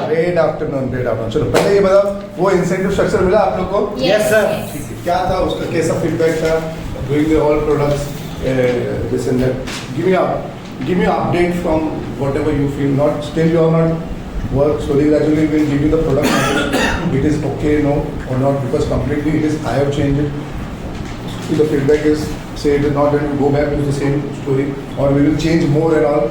Great afternoon. चलो पहले ये बताओ, वो इंसेंटिव स्ट्रक्चर मिला आप लोग को? Yes sir. ठीक है, क्या था उसका, कैसा फीडबैक था doing the all products this and that? Give me update from whatever you feel, not still you are not work, slowly gradually we will give you the product knowledge. It is okay, no or not, because completely it is, I have changed it. If the feedback is say it is not, then we go back to the same story or we will change more and all.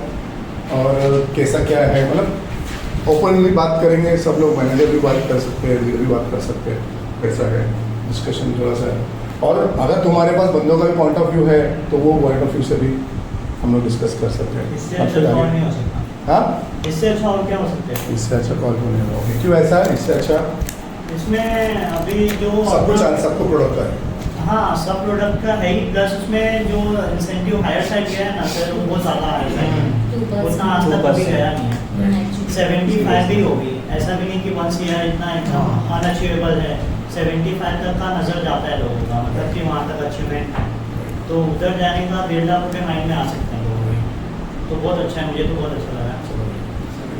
और कैसा क्या है, मतलब openly बात करेंगे सब लोग, manager भी बात कर सकते हैं, लीडर भी बात कर सकते हैं, कैसा है डिस्कशन थोड़ा सा है। और अगर तुम्हारे पास बंदों का भी पॉइंट ऑफ व्यू है तो वो पॉइंट ऑफ व्यू से भी हम लोग डिस्कस कर सकते हैं। इससे अच्छा कॉल नहीं हो सकता। हाँ, इससे अच्छा और क्या हो सकता है? इससे अच्छा कॉल को नहीं होगा। क्यों ऐसा है? इससे अच्छा इसमें अभी जो सबको प्रोडक्ट का है। हाँ, सब प्रोडक्ट का है ही, प्लस उसमें जो इंसेंटिव हायर साइड गया है ना सर, वो बहुत ज़्यादा हायर साइड है, उतना आज तक कभी गया नहीं है। 75 भी होगी, ऐसा भी नहीं कि 1 ईयर इतना अनअचीवेबल है। 75 तक का नज़र जाता है लोगों का, मतलब कि वहाँ तक अचीवमेंट, तो उधर जाने का 1.5 लाख रुपये माइंड में आ सकते हैं लोगों के, तो बहुत अच्छा है, मुझे तो बहुत अच्छा लगा।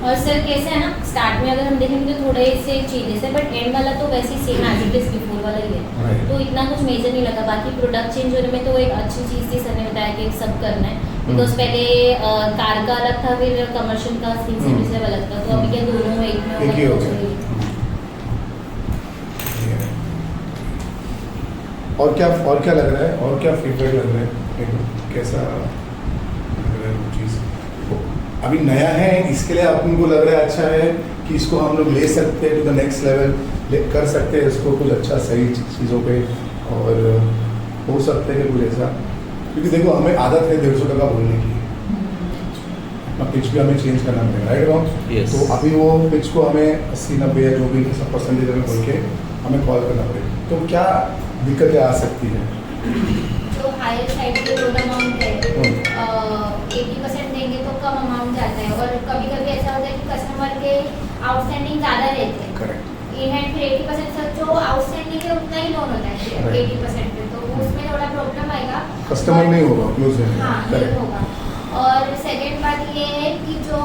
और सर कैसे है ना, स्टार्ट में अगर हम देखेंगे तो थोड़े से चेंजेस है, बट एंड वाला तो वैसे ही same as it is before वाला ही है, तो इतना कुछ मेजर नहीं लगा। बाकी प्रोडक्ट चेंज होने में तो एक अच्छी चीज़ थी, सर ने बताया कि सब करना है, बिकॉज पहले कार का अलग था, फिर कमर्शियल का स्किन सर्विस अलग था, तो अभी क्या दोनों एक में एक ही हो गया। और क्या लग रहा है, और क्या फीडबैक लग रहा है, कैसा लग रहा है वो चीज़? अभी नया है, इसके लिए अपन को लग रहा है अच्छा है कि इसको हम लोग ले सकते हैं टू द नेक्स्ट लेवल, कर सकते हैं इसको कुछ अच्छा सही चीज़ों पे, और हो सकते हैं कि कुछ ऐसा, क्योंकि देखो हमें आदत है 150 टका बोलने की, अपना पिच भी हमें चेंज करना पड़ेगा, राइट अराउंड? तो अभी वो पिच को हमें 80-90 या जो भी सब परसेंटेज में बोल के हमें कॉल करना पड़ेगा, तो क्या दिक्कतें आ सकती हैं? तो हायर साइड पे लोड अमाउंट है, 80% देंगे तो कम अमाउंट जाता है, और कभी कभी ऐसा होता है कि कस्टमर के आउटस्टैंडिंग ज़्यादा रहते हैं। करेक्ट। इन हैंड फिर 80% जो आउटस्टैंडिंग है उतना ही लोन होता है 80% पे, तो उसमें थोड़ा प्रॉब्लम आएगा, कस्टमर नहीं होगा, क्लोज है। हाँ ये होगा। और सेकेंड बात ये है कि जो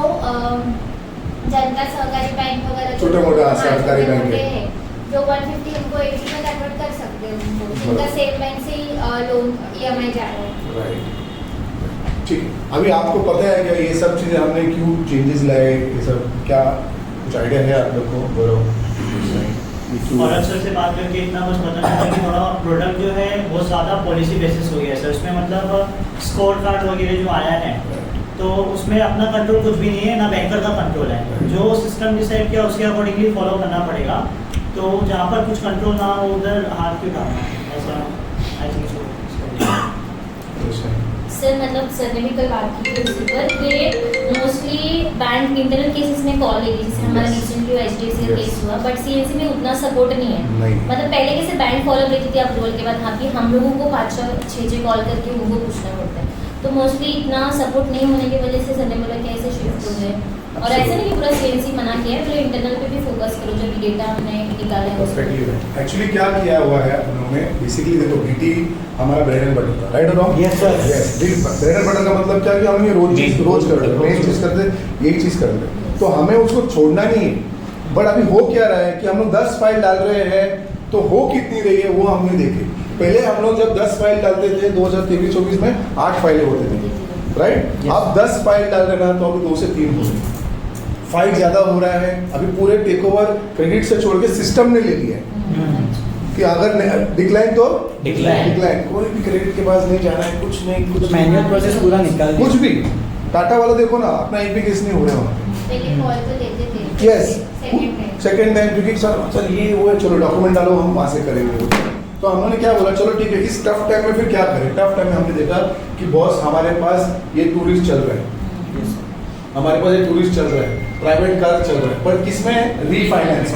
जनता सहकारी बैंक वगैरह छोटे-मोटे सहकारी बैंक है, जो 150 उनको 80 में कन्वर्ट कर सकते हैं, उनको जिनका सेम बैंक से ही लोन EMI जा रहा है। राइट, ठीक है। अभी आपको पता है क्या ये सब चीज़ें हमने क्यों चेंजेस लाए, ये सब क्या कुछ आइडिया है आप लोग को? बोलो। और अक्सर से बात करके इतना कुछ पता चला कि थोड़ा प्रोडक्ट जो है बहुत ज़्यादा पॉलिसी बेसिस हो गया है सर, उसमें मतलब स्कोर कार्ड वगैरह जो आया है, तो उसमें अपना कंट्रोल कुछ भी नहीं है, ना बैंकर का कंट्रोल है, जो सिस्टम डिसाइड किया उसके अकॉर्डिंगली फॉलो करना पड़ेगा, तो जहाँ पर कुछ कंट्रोल ना हो उधर हाथ क्यों उठाना, ऐसा आई थिंक सो। सर मतलब सर ने भी कल बात की थी उसी पर कि मोस्टली बैंक इंटरनल केसेस में कॉल लेगी, जैसे हमारा रिसेंटली HDFC का केस हुआ, बट CNC में उतना सपोर्ट नहीं है। मतलब पहले कैसे बैंक फॉलो लेती थी अप्रूवल के बाद, हाँ कि हम लोगों को 5-6 कॉल करके उनको पूछना पड़ता है, तो मोस्टली इतना सपोर्ट नहीं होने की वजह से सर ने बोला कि ऐसे शिफ्ट हो जाए, और ऐसा नहीं कि पूरा CNC मना किया है, तो इंटरनल पे भी फोकस करो, जो भी डेटा हमने निकाला है। एक्चुअली क्या किया हुआ है उन्होंने, बेसिकली देखो BT हमारा ब्रेड एंड बटर था, राइट और wrong? Yes sir. Yes, bread and butter का मतलब क्या कि हम ये रोज कर रहे हैं, मेन चीज़ करते यही चीज़ कर रहे हैं, तो हमें उसको छोड़ना नहीं है। बट अभी हो क्या रहा है कि हम लोग 10 फाइल डाल रहे हैं, तो हो कितनी रही है वो हमने देखे। पहले हम लोग जब 10 फाइल डालते थे 2023-24 में 8 फाइलें होते थे, राइट? अब 10 फाइल डाल रहे ना, तो अभी 2 से 3 हो रहे, फाइट ज़्यादा हो रहा है। अभी पूरे टेक ओवर क्रेडिट से छोड़ के सिस्टम ने ले लिया है कि अगर डिक्लाइन तो डिक्लाइन, कोई भी क्रेडिट के पास नहीं जाना है, कुछ नहीं, कुछ मैनुअल प्रोसेस पूरा निकाल कुछ भी। टाटा वाला देखो ना, अपना एक भी केस नहीं हो रहा वहाँ पे। पहले कॉल तो लेते थे, यस, सेकेंड टाइम, क्योंकि सर ये वो है, चलो डॉक्यूमेंट डालो, हम वहाँ से करेंगे। तो हमने क्या बोला, चलो ठीक है, इस टफ टाइम में फिर क्या करें? टफ टाइम में हमने देखा कि बॉस हमारे पास ये टूरिस्ट चल रहा है, हमारे पास ये टूरिस्ट चल रहा है, प्राइवेट कार चल रहा है, पर किसमें? रीफाइनेंस।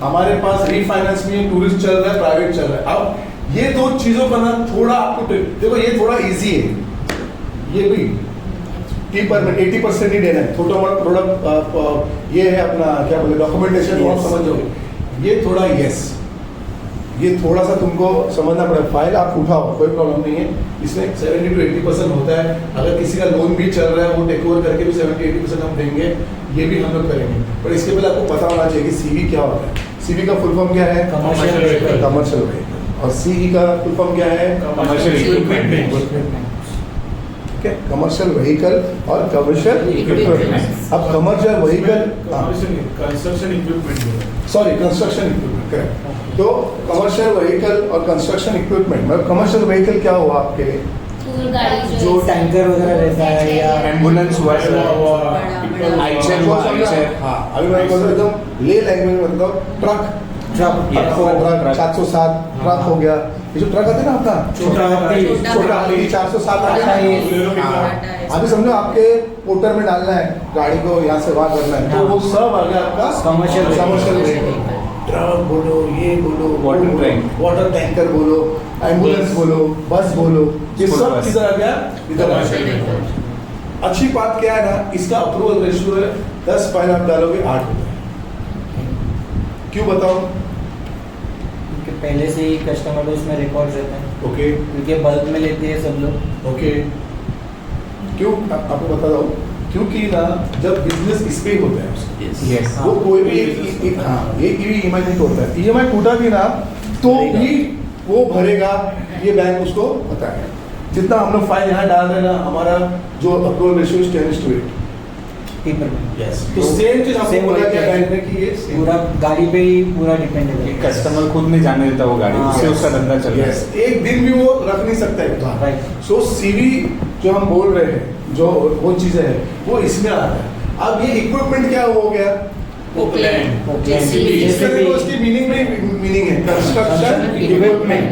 हमारे पास रीफाइनेंस में टूरिस्ट चल रहा है, प्राइवेट चल रहा है। अब ये दो चीजों का ना थोड़ा आपको देखो, ये थोड़ा इजी है, ये भी 80% ही देना है, छोटा मोटा प्रोडक्ट ये है अपना क्या बोले डॉक्यूमेंटेशन, आप समझ जाओगे। ये थोड़ा ये थोड़ा सा तुमको समझना पड़ेगा। फाइल आप उठाओ, कोई प्रॉब्लम नहीं है, इसमें 70 to 80% होता है। अगर किसी का लोन भी चल रहा है, वो टेक ओवर करके भी 70-80% हम देंगे। ये भी हम लोग करेंगे। पर इसके पहले आपको पता होना चाहिए कि सीवी क्या होता है। सीवी का फुल फॉर्म क्या है? Commercial vehicle. Commercial vehicle. और सीई का फुल फॉर्म क्या है? Commercial equipment. ठीक है, कमर्शियल व्हीकल और कमर्शियल इक्विपमेंट। अब commercial vehicle, construction equipment, sorry construction equipment, correct. तो कमर्शियल व्हीकल और कंस्ट्रक्शन इक्विपमेंट, मतलब कमर्शियल व्हीकल क्या हुआ आपके लिए? टूर गाड़ी जो टैंकर वगैरह रहता है या एम्बुलेंस हुआ, आइचर हुआ, आइचर। हाँ, अभी मैं बोल रहा हूँ एकदम ले लैंग्वेज में, मतलब ट्रक, ट्रक ट्रक 707 ट्रक हो गया। ये जो ट्रक आते हैं ना आपका छोटा हाथी, 407 आ गया ना। हाँ, अभी समझो आपके पोर्टर में डालना है गाड़ी को, यहाँ से वहाँ करना है, तो वो सब आ गया आपका कमर्शियल व्हीकल। ट्रक बोलो, ये बोलो, वाटर टैंक, वाटर टैंकर बोलो, एम्बुलेंस बोलो, बस बोलो, ये स्कूल सब बस। किधर आ गया? इधर आ गया। अच्छी बात क्या है ना, इसका अप्रूवल रेशियो है 10 फाइल आप डालोगे 8 होता है। क्यों बताओ? क्योंकि पहले से ही कस्टमर उसमें रिकॉर्ड रहते हैं, ओके क्योंकि बल्क में लेते हैं सब लोग। ओके, क्यों आपको बता रहा हूँ, क्योंकि ना जब बिजनेस इस पे ही होता है उसका, यस, वो कोई भी एक EMI नहीं तोड़ता है। EMI टूटा भी ना तो भी वो भरेगा, ये बैंक उसको पता है। जितना हम लोग फाइल यहाँ डाल रहे हैं ना, हमारा जो अप्रूवल रेशियो इज 10:8। पेपर में तो सेम चीज आपको बोला गया बैंक ने कि ये पूरा गाड़ी पे ही पूरा डिपेंड है। कस्टमर खुद नहीं जाने देता वो गाड़ी, हाँ, उससे उसका धंधा चल रहा Yes, है। एक दिन भी वो रख नहीं सकता है उधार। राइट। सो सीवी जो हम बोल रहे हैं, जो वो चीजें हैं, वो इसमें आता है। अब ये इक्विपमेंट क्या हो गया? इसका देखो उसकी मीनिंग में मीनिंग है कंस्ट्रक्शन इक्विपमेंट,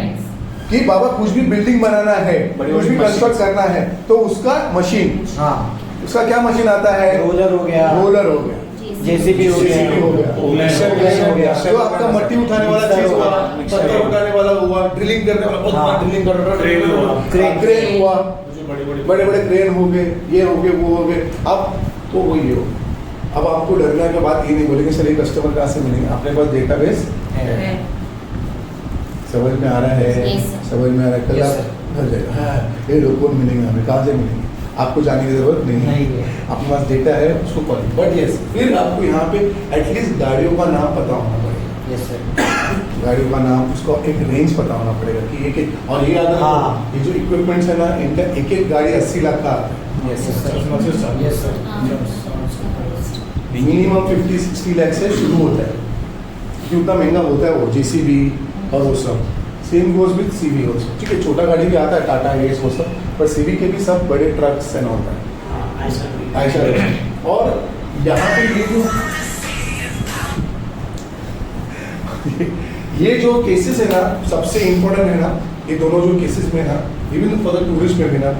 कि बाबा कुछ भी बिल्डिंग बनाना है, बड़ी कुछ भी बड़ी कंस्ट्रक्ट करना है, तो उसका मशीन, हाँ, उसका क्या मशीन आता है? रोलर हो गया, रोलर हो गया, जेसीबी हो गया, JCB हो गया, मिक्सर हो गया, जो आपका मट्टी उठाने वाला चीज हुआ, मिक्सर पत्थर हुआ, उठाने वाला हुआ, ड्रिलिंग करने वाला, बहुत हाँ, बड़ा ड्रिलिंग कर रहा क्रेन हुआ, क्रेन हुआ, बड़े बड़े क्रेन हो गए, ये हो गए, वो हो गए। अब तो वही हो, अब आपको डरने के बाद ये नहीं बोलेंगे सर ये कस्टमर कहाँ से मिलेंगे, अपने पास डेटाबेस है। समझ में आ रहा है? Yes, sir. समझ में आ रहा है? कल Yes, आप sir. घर जाएगा, हाँ ये डॉक्यूमेंट मिलेंगे हमें, कहाँ से मिलेंगे, आपको जाने की जरूरत नहीं है, नहीं है। आपके पास डेटा है उसको कॉल। बट यस, फिर आपको यहाँ पे एटलीस्ट गाड़ियों का नाम पता होना पड़ेगा, यस सर, गाड़ियों का नाम, उसका एक रेंज पता होना पड़ेगा कि एक, और ये अगर हाँ। ये जो इक्विपमेंट्स है ना, इनका एक गाड़ी 80 लाख का आता है, yes sir, yes sir, minimum 50-60 lakh से शुरू होता है, क्योंकि उतना महंगा होता है वो JCB और वो सब। Same goes with CV also, ठीक है, छोटा गाड़ी भी आता है, टाटा एस वो सब, पर CV के भी सब बड़े ट्रक्स एंड होता है, ऐसा। और यहाँ पे ये जो केसेस है ना, सबसे इम्पोर्टेंट है ना, ये दोनों जो केसेस में ना, इवन फॉर द टूरिस्ट में भी ना,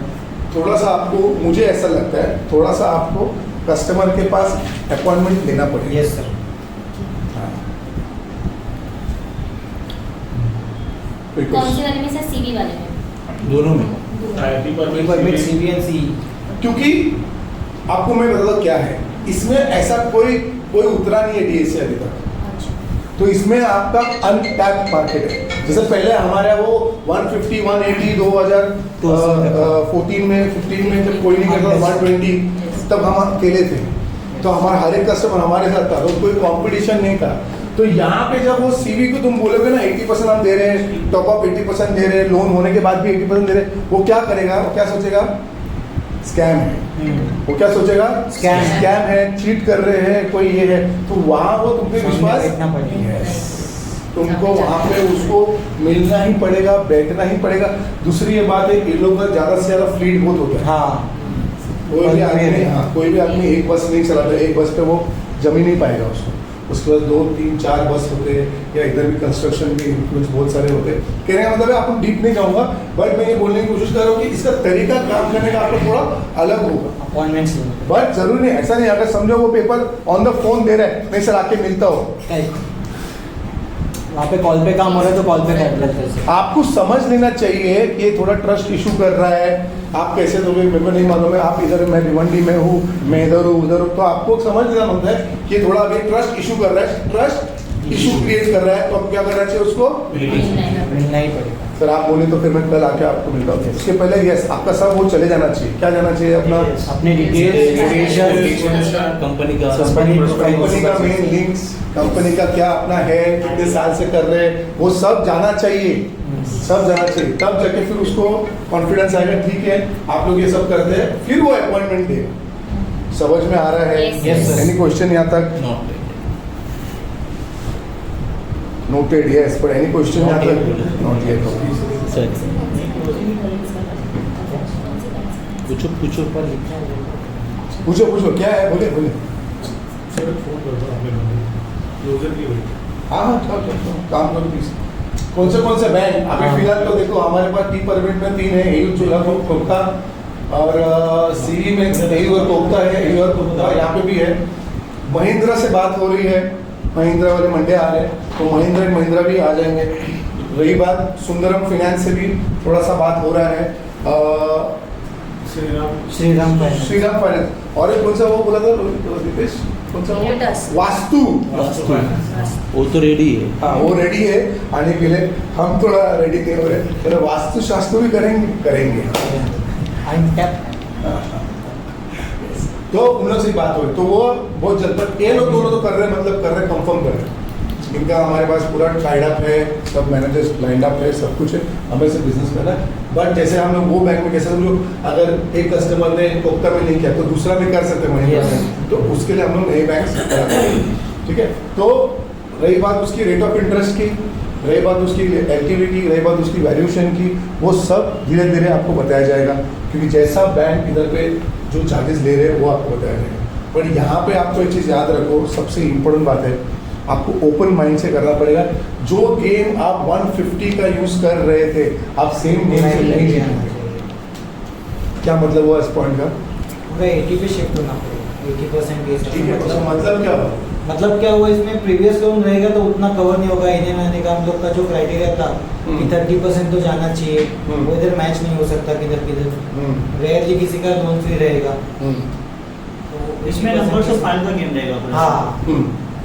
थोड़ा सा आपको, मुझे ऐसा लगता है, थोड़ा सा आपको कस्टमर के पास अपॉइंटमेंट लेना पड़ेगा। Yes sir. हाँ। कौन से वाले में सर? सीवी वाले में? दोनों में, पेपर में CV and CE, क्योंकि आपको मैं बताता क्या है, इसमें ऐसा कोई उतरा नहीं है DSA अभी तक, तो इसमें आपका अनटैप्ड मार्केट है। जैसे पहले हमारे वो 150, 180, 2014 में 15 में जब कोई नहीं करता 120, तब हम अकेले थे, तो हमारा हर एक कस्टमर हमारे साथ था, तो कोई कंपटीशन नहीं था। तो यहाँ पे जब वो CV को तुम बोलोगे ना 80% हम दे रहे हैं, टॉप अप 80% दे रहे हैं, लोन होने के बाद भी 80% दे रहे हैं, वो क्या करेगा, वो क्या सोचेगा? स्कैम है। वो क्या सोचेगा? स्कैम है, चीट कर रहे हैं, कोई ये है, तो वहाँ वो तुम पे विश्वास, बैठना पड़ेगा। तुमको वहाँ पे उसको मिलना ही पड़ेगा, बैठना ही पड़ेगा। दूसरी ये बात है, इन लोगों का ज़्यादा से ज़्यादा फ्लीट बहुत होता है। हाँ, कोई भी आदमी एक बस नहीं चलाता, एक बस पे वो जम ही नहीं पाएगा उसको, उसके बाद 2, 3, 4 बस होते हैं, या इधर भी कंस्ट्रक्शन के इन्फ्लुएंस बहुत सारे होते हैं। कहने का मतलब है, आपको डीप नहीं जाऊँगा, बट मैं ये बोलने की कोशिश कर रहा हूँ कि इसका तरीका काम करने का आपको थोड़ा अलग होगा। अपॉइंटमेंट्स बट जरूरी नहीं, ऐसा नहीं, अगर समझो वो पेपर ऑन द फोन दे रहा है, मैं सर आके मिलता हूँ, वहाँ पे कॉल पे काम हो रहा है तो कॉल पे कर लेते हैं। आपको समझ लेना चाहिए कि ये थोड़ा ट्रस्ट इशू कर रहा है। आप कैसे दोगे मेरे को नहीं मालूम है, आप इधर, मैं भिवंडी में हूँ, मैं इधर हूँ, उधर हूँ, तो आपको समझ लेना होता है कि थोड़ा अभी ट्रस्ट इशू कर रहा है, ट्रस्ट इशू क्रिएट कर रहा है, तो अब क्या करना चाहिए उसको? मिलना ही पड़ेगा। सर आप बोले तो फिर मैं कल आके आपको मिलता हूँ। उसके पहले यस आपका सब वो चले जाना चाहिए, क्या जाना चाहिए अपना अपने डिटेल्स कंपनी का कंपनी का मेन लिंक्स, कंपनी का क्या अपना है, कितने साल से कर रहे हैं, वो सब जाना चाहिए, सब जाना चाहिए। तब जाके फिर उसको कॉन्फिडेंस आएगा, ठीक है आप लोग ये सब करते हैं, फिर वो अपॉइंटमेंट देगा। समझ में आ रहा है? Yes, sir. एनी क्वेश्चन यहाँ तक? नोटेड यस, पर एनी क्वेश्चन यहाँ तक? Not yet. पूछो पूछो ऊपर लिखा है। पूछो पूछो क्या है, बोले बोले। सर फोन कर दो आपने क्लोजर की वजह। हाँ हाँ काम करो प्लीज। कौन से बैंक अभी हाँ। फिलहाल तो देखो हमारे पास टी परमिट में 3 है, एयू चूल्हा कोप्ता और सीई में एयू और कोप्ता है, एयू और कोप्ता यहाँ पे भी है। महिंद्रा से बात हो रही है, महिंद्रा वाले मंडे आ रहे हैं, तो महिंद्रा भी आ जाएंगे। रही बात सुंदरम फाइनेंस से भी थोड़ा सा बात हो रहा है, श्रीराम फाइनेंस। श्रीराम फाइनेंस। और एक कौन सा वो बोला था रितेश, कौन सा Lotus. वो वास्तु, वो तो रेडी है। हाँ वो रेडी है आने के लिए, हम थोड़ा रेडी नहीं हो रहे, चलो वास्तु शास्त्र भी करेंगे। तो उन लोग से बात हो रही, तो वो बहुत जल्द तक ये लोग दोनों तो कर रहे हैं, मतलब कर रहे कंफर्म कर रहे हैं। इनका हमारे पास पूरा टाइड अप है, सब मैनेजर्स लाइंड अप है, सब कुछ है, हमें से बिजनेस करना है। बट जैसे हम लोग वो बैंक में कैसे समझो, अगर एक कस्टमर ने कोप्ता में नहीं किया तो दूसरा भी कर सकते हैं महिंद्रा में, तो उसके लिए हम लोग नए बैंक, ठीक है। तो रही बात उसकी रेट ऑफ इंटरेस्ट की, रही बात उसकी एलटीवी की, रही बात उसकी वैल्यूएशन की, वो सब धीरे धीरे आपको बताया जाएगा, क्योंकि जैसा बैंक इधर पे जो चार्जेस ले रहे हैं वो आपको बताया जाएगा। पर यहाँ पे आपको एक चीज़ याद रखो, सबसे इम्पोर्टेंट बात है, आपको ओपन माइंड से करना पड़ेगा। जो गेम आप 150 का यूज कर रहे थे, आप सेम गेम से नहीं जीतेंगे। क्या मतलब हुआ इस पॉइंट का? पूरा 80 पे शिफ्ट होना पड़ेगा, 80% के ठीक है, तो मतलब क्या हुआ? मतलब क्या हुआ, इसमें प्रीवियस लोन रहेगा तो उतना कवर नहीं होगा। इन्हें मैंने का हम लोग का जो क्राइटेरिया था कि 30% तो जाना चाहिए, वो इधर मैच नहीं हो सकता किधर रेयरली किसी का लोन फ्री रहेगा। तो इसमें नंबर ऑफ फाइल का गेम रहेगा पूरा। हाँ,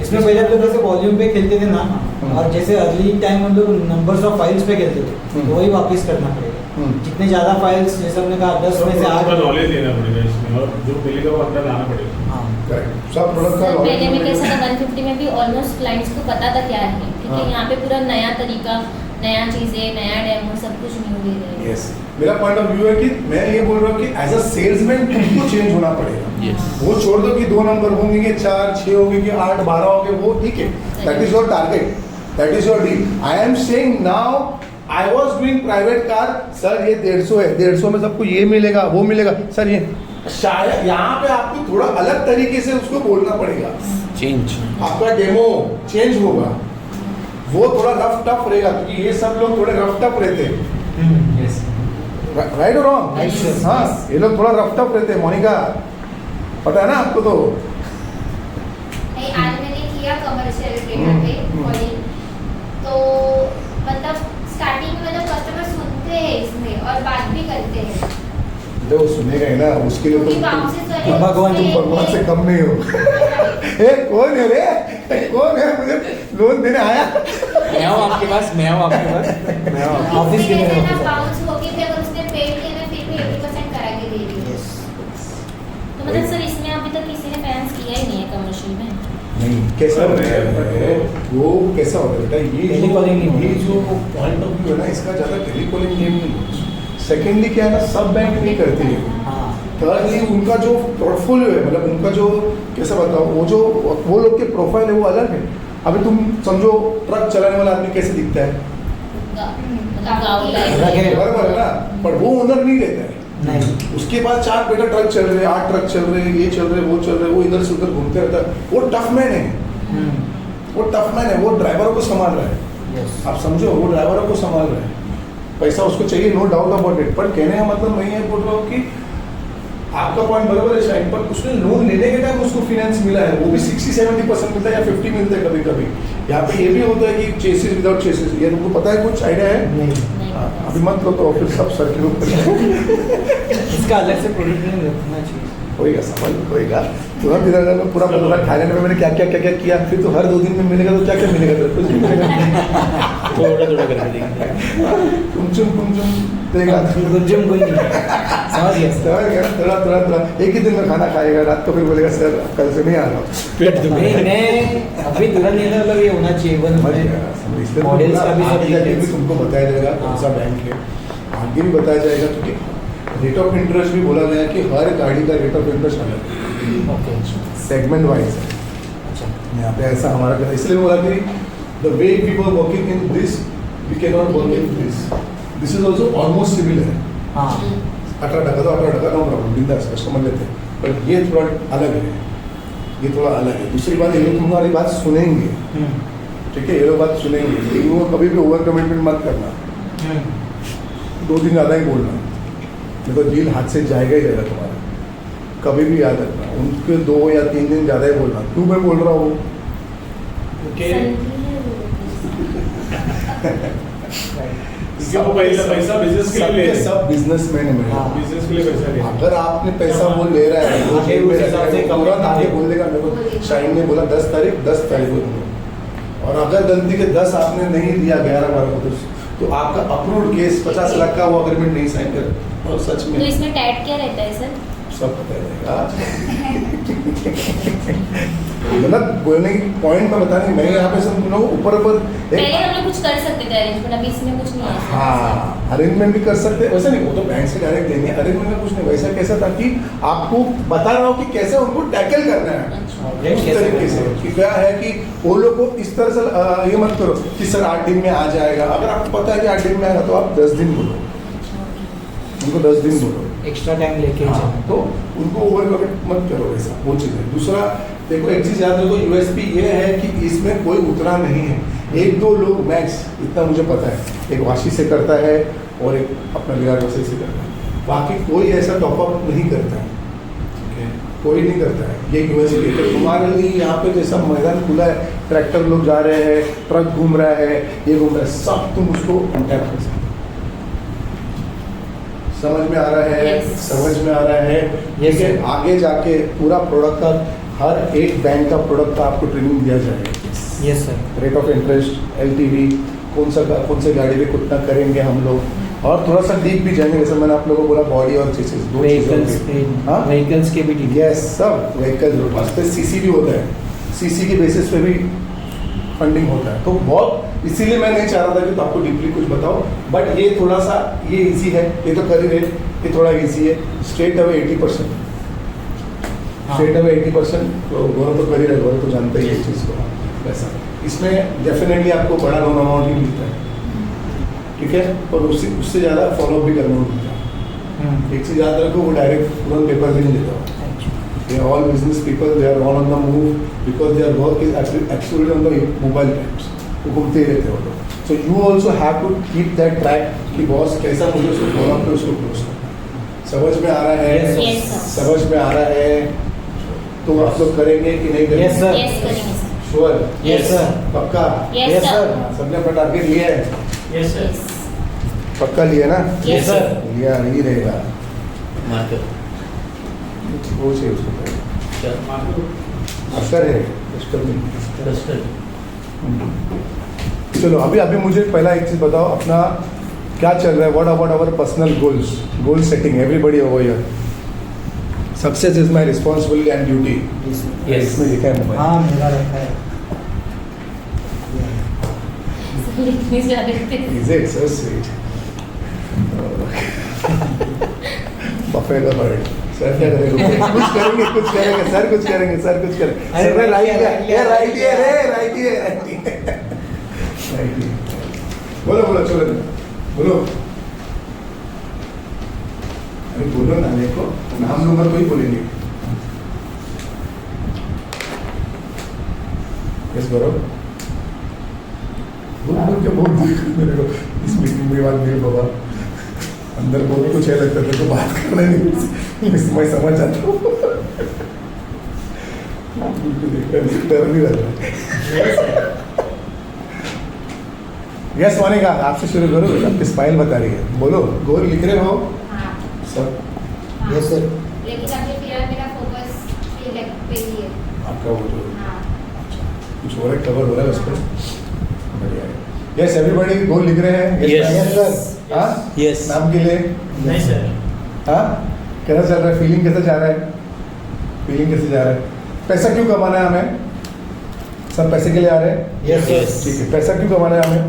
इसमें पहले हम लोग जैसे वॉल्यूम पे खेलते थे ना, और जैसे अर्ली टाइम हम लोग नंबर्स ऑफ फाइल्स पे खेलते थे, तो वही वापस करना पड़ेगा। जितने ज्यादा फाइल्स, जैसे हमने कहा 10 में से 8 नॉलेज लेना पड़ेगा इसमें, और जो मिलेगा वो अंदर लाना पड़ेगा। हाँ, करेक्ट, सब प्रोडक्ट का पहले में कैसा knowledge- था, 150 में भी ऑलमोस्ट क्लाइंट्स को पता था क्या है, ठीक है। हाँ। यहाँ पे पूरा नया तरीका, नया चीजें, नया डेमो, सब कुछ न्यू दे रहे हैं। यस, मेरा पॉइंट ऑफ व्यू है कि मैं ये बोल रहा हूँ कि एज अ सेल्समैन तुमको चेंज होना पड़ेगा। वो छोड़ दो कि 2 नंबर होंगे कि 4, 6 होंगे कि 8, 12 होंगे, वो ठीक है, that is your target, that is your deal. I am saying now, I was doing private car, sir ये 150 है, 150 में सबको ये मिलेगा, वो मिलेगा, सर ये शायद यहाँ पे आपको थोड़ा अलग तरीके से उसको बोलना पड़ेगा, चेंज। आपका डेमो चेंज होगा, वो थोड़ा रफ टफ रहेगा, क्योंकि ये सब लोग थोड़े रफ टफ रहते हैं, राइट और रॉन्ग? Right, sir. हाँ, ये लोग थोड़ा रफ टफ रहते हैं, मोनिका पता है ना आपको? तो नहीं, आज मैंने किया कमर्शियल डेटा पे कॉलिंग, तो मतलब स्टार्टिंग में मतलब कस्टमर सुनते हैं इसमें और बात भी करते हैं, जो सुनेगा ही ना, उसके लिए क्योंकि तो bounces वाले भगवान, तुम भगवान से कम नहीं हो। ए कौन है रे, कौन है, मुझे लोन देने आया? मैं हूँ आपके पास, मैं हूँ आपके पास, मैं हूँ आपके ऑफिस के मेरे ना ऑफिस बाउंस होके भी अगर उसने पेड किया ना, फिर भी 80% करा के दे रही है। तो मतलब सर इसमें अभी तक किसी ने फाइनेंस किया ही नहीं है कमर्शियल में। नहीं, कैसा होता है वो, कैसा होता है बेटा, Telecalling नहीं ये जो पॉइंट ऑफ व्यू है ना, इसका ज़्यादा टेलीकॉलिंग गेम नहीं है। सेकेंडली क्या है ना, सब बैंक नहीं करते हैं। हाँ, थर्डली उनका जो पोर्टफोलियो है, मतलब उनका जो, कैसा बताओ, वो लोग के प्रोफाइल है वो अलग है। अभी तुम समझो ट्रक चलाने वाला आदमी कैसे दिखता है, गाँव रखे। बराबर है ना, पर वो ओनर नहीं रहता है। नहीं, उसके पास 4 बेटा ट्रक चल रहे हैं, 8 ट्रक चल रहे हैं, ये चल रहे हैं, वो चल रहे हैं, वो इधर से उधर घूमते रहता है, वो टफ मैन है, वो टफ मैन है, वो ड्राइवरों को संभाल रहा है। यस, आप समझो, वो ड्राइवरों को संभाल रहा है, पैसा उसको चाहिए, नो डाउट अबाउट इट। पर कहने का मतलब मैं ये बोल रहा हूँ कि आपका पॉइंट बराबर है शायद, पर उसने लोन लेने के टाइम उसको फाइनेंस मिला है, वो भी 60-70% मिलता है या 50 मिलता है कभी कभी। यहाँ पे ये भी होता है कि चेसिस विदाउट चेसिस, ये तुमको पता है, कुछ आइडिया है? नहीं, हाँ, अभी मत लो तो फिर सब सर्किल इसका अलग से प्रोडक्ट नहीं रखना चाहिए। होएगा समझ होएगा। तुरंत इधर में पूरा पूरा थाईलैंड में मैंने क्या क्या क्या क्या किया, फिर तो हर 2 दिन में मिलेगा तो क्या क्या मिलेगा तेरे को? कुछ नहीं मिलेगा। थोड़ा थोड़ा करके देंगे। कुमचुम देगा, गुंजुम गुंजी समझ गया समझ गया? थोड़ा एक ही दिन में खाना खाएगा, रात को फिर बोलेगा सर कल से नहीं आ रहा हूँ। पेट दुख नहीं रहा है। मैं अभी तुरंत नहीं मतलब ये होना चाहिए समझ गया, समझ इसलिए मॉडल्स का भी सब आगे जाके भी details। तुमको बताया जाएगा कौन सा बैंक है, आगे भी बताया जाएगा, क्योंकि रेट ऑफ इंटरेस्ट भी बोला गया है कि हर गाड़ी का रेट ऑफ इंटरेस्ट अलग है, ओके सेगमेंट वाइज है। अच्छा यहाँ पे ऐसा हमारा कहना, इसलिए बोला कि the way we were working in this we can not work in this is also almost similar. हाँ 18 तो 18 नो प्रॉब्लम, बिंदास कस्टमर लेते हैं, पर ये थोड़ा अलग है, ये थोड़ा अलग है। दूसरी बात, ये लोग तुम्हारी बात सुनेंगे, ठीक है, ये लोग बात सुनेंगे, लेकिन वो कभी भी ओवर कमिटमेंट मत करना, 2 दिन ज़्यादा ही बोलना, नहीं तो डील हाथ से जाएगा ही जाएगा तुम्हारा। कभी भी याद रखना, उनके 2 या 3 दिन ज़्यादा ही बोलना। क्यों मैं बोल रहा हूँ? क्योंकि वो पैसा बिजनेस के लिए ले सबके सब बिजनेसमैन है मेरे। हाँ। बिजनेस के लिए पैसा ले अगर आपने पैसा वो ले रहा है वो आगे जेब में उस हिसाब से रखेगा, तुरंत आगे बोल देगा मेरे को। शाइन ने बोला 10 तारीख को दूंगा, और अगर गलती के 10 आपने नहीं दिया 11-12 को, तो आपका अप्रूव्ड केस 50 लाख का वो अग्रीमेंट नहीं साइन कर। और सच में तो इसमें टैट क्या रहता है सर? सब पता रहेगा। मतलब बोलने की पॉइंट में बताने, मैं यहाँ पे सब लोग ऊपर पहले हम लोग कुछ कर सकते थे अरेंजमेंट, अभी इसमें कुछ नहीं है। हाँ अरेंजमेंट भी कर सकते हैं, वैसा नहीं, वो तो बैंक से डायरेक्ट देंगे। अरेंजमेंट में कुछ नहीं, वैसा कैसा था कि आपको बता रहा हूँ कि कैसे उनको टैकल करना है उस तरीके से, कि क्या है कि वो लोग को इस तरह से ये मत करो कि सर 8 दिन में आ जाएगा। अगर आपको पता है कि 8 दिन में आएगा तो आप 10 दिन बोलो, उनको 10 दिन बोलो, एक्स्ट्रा टाइम लेके हाँ, तो उनको ओवर कमिट मत करो, ऐसा वो चीज़ है। दूसरा देखो, एक चीज़ याद रखो, यूएसपी ये है कि इसमें कोई उतरा नहीं है। 1-2 लोग मैक्स, इतना मुझे पता है, एक वाशी से करता है और एक अपना बिहार वैसे से करता है, बाकी कोई ऐसा टॉपअप नहीं करता है, कोई नहीं करता है। ये यूएसपी तो तुम्हारे लिए यहाँ पे जैसा मैदान खुला है, ट्रैक्टर लोग जा रहे हैं, ट्रक घूम रहा है, ये घूम रहा है, सब तुम उसको कॉन्टैक्ट कर सकते हो। समझ में आ रहा है? Yes. समझ में आ रहा है? Yes, ठीक है, sir. आगे जाके पूरा प्रोडक्ट का, हर एक बैंक का प्रोडक्ट का आपको ट्रेनिंग दिया जाएगा। Yes sir rate of interest, LTV, कौन से गाड़ी पे कितना करेंगे हम लोग, और थोड़ा सा डीप भी जाएंगे, जैसे मैंने आप लोगों को बोला बॉडी और चीजेस, 2 चीज़ें। हाँ व्हीकल्स के भी डिटेल यस, सब व्हीकल उस पर सीसी भी होता है, सीसी के बेसिस पे भी फंडिंग होता है। तो बहुत, इसीलिए मैं नहीं चाह रहा था कि तो आपको डीपली कुछ बताओ, बट ये थोड़ा सा ये इजी है, ये तो कर ही रहे, ये थोड़ा इजी है। स्ट्रेट अवे 80%, स्ट्रेट अवे 80%, तो गौरव तो कर ही रहे, गौरव तो जानते ही है इस चीज़ को। वैसा इसमें डेफिनेटली आपको बड़ा लोन अमाउंट ही मिलता है, ठीक है, और उससे ज़्यादा फॉलोअप भी करना मिलता है। एक चीज़ याद रखो, वो डायरेक्ट तुरंत पेपर भी नहीं देता। They are all business people, they are all on the move because their work is actually on the mobile apps. वो घूमते ही रहते हैं वो लोग। So you also have to keep that track कि बॉस कैसा मुझे उसको फॉलो अप उसको क्लोज करना है। समझ में आ रहा है? Yes, sir. समझ में आ रहा है? तो आप लोग करेंगे कि नहीं करेंगे? Yes, sir. यस करेंगे सर। श्योर? यस सर पक्का? Yes sir. हाँ, सबने अपना टारगेट लिया है? Yes sir. यस पक्का लिया ना? यस सर लिया ही रहेगा, मार्कर वो चाहिए उसको। क्या अक्सर है कस्टमर में। डस्टर चलो अभी मुझे पहला एक चीज बताओ, अपना क्या चल रहा है, what about our personal goal setting, everybody over here. Success is my responsibility and duty, इसमें लिखा है मोबाइल। हाँ मेरा रखा है लिखने जा रहे थे। Is it so sweet? Buffalo bird. Sir क्या करेंगे? कुछ करेंगे सर, कुछ करेंगे अरे सर। राइट right है, राइट है। है। बोलो चलो बोलो, अरे बोलो ना, देखो नाम नंबर को ही बोलेंगे। यस गौरव, बोल के बहुत दुख मेरे को इस मीटिंग में। बात मेरे बाबा अंदर बहुत कुछ है, लगता है तो बात करना नहीं, मैं समझ जाता हूँ। डर भी लग रहा है। यस मोनिका, आपसे शुरू करो, आपकी स्माइल बता रही है, बोलो गोल लिख रहे हो हाँ सब? हाँ। यस सर लेकिन अभी फिलहाल मेरा का वो जो हाँ कुछ हो रहा है, कवर हो रहा है उस पर, बढ़िया है। यस एवरीबॉडी गोल लिख रहे हैं? Yes. सर। हाँ Yes. नाम के लिए नहीं सर, हाँ कैसा चल रहा है? फीलिंग कैसा जा रहा है? फीलिंग कैसे जा रहा है? पैसा क्यों कमाना है हमें? सब पैसे के लिए आ रहे हैं? Yes, yes. ठीक है, पैसा क्यों कमाना है हमें?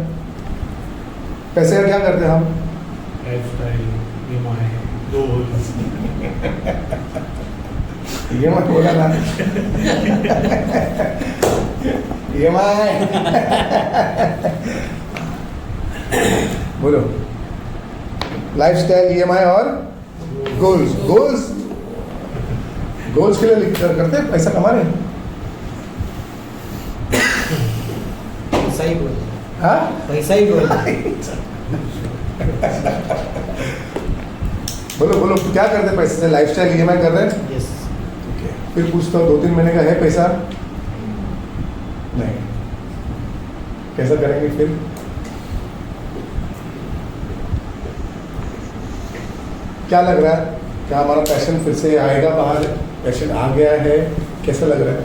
पैसे का क्या करते हैं हम? लाइफस्टाइल, बीमाएं, गोल्स। ये मत बोला ना। ये बोलो लाइफस्टाइल, ईएमआई और गोल्स। गोल्स गोल्स के लिए करते हैं, पैसा कमा रहे हैं। पैसा ही गोल, हाँ पैसा ही गोल। बोलो बोलो क्या करते हैं पैसे से? लाइफस्टाइल ईएमआई कर रहे हैं? यस, ठीक है, फिर पूछता हूँ 2-3 महीने का है पैसा? नहीं, कैसा करेंगे फिर? क्या लग रहा है? क्या हमारा पैशन फिर से आएगा बाहर? पैशन आ गया है? कैसा लग रहा है?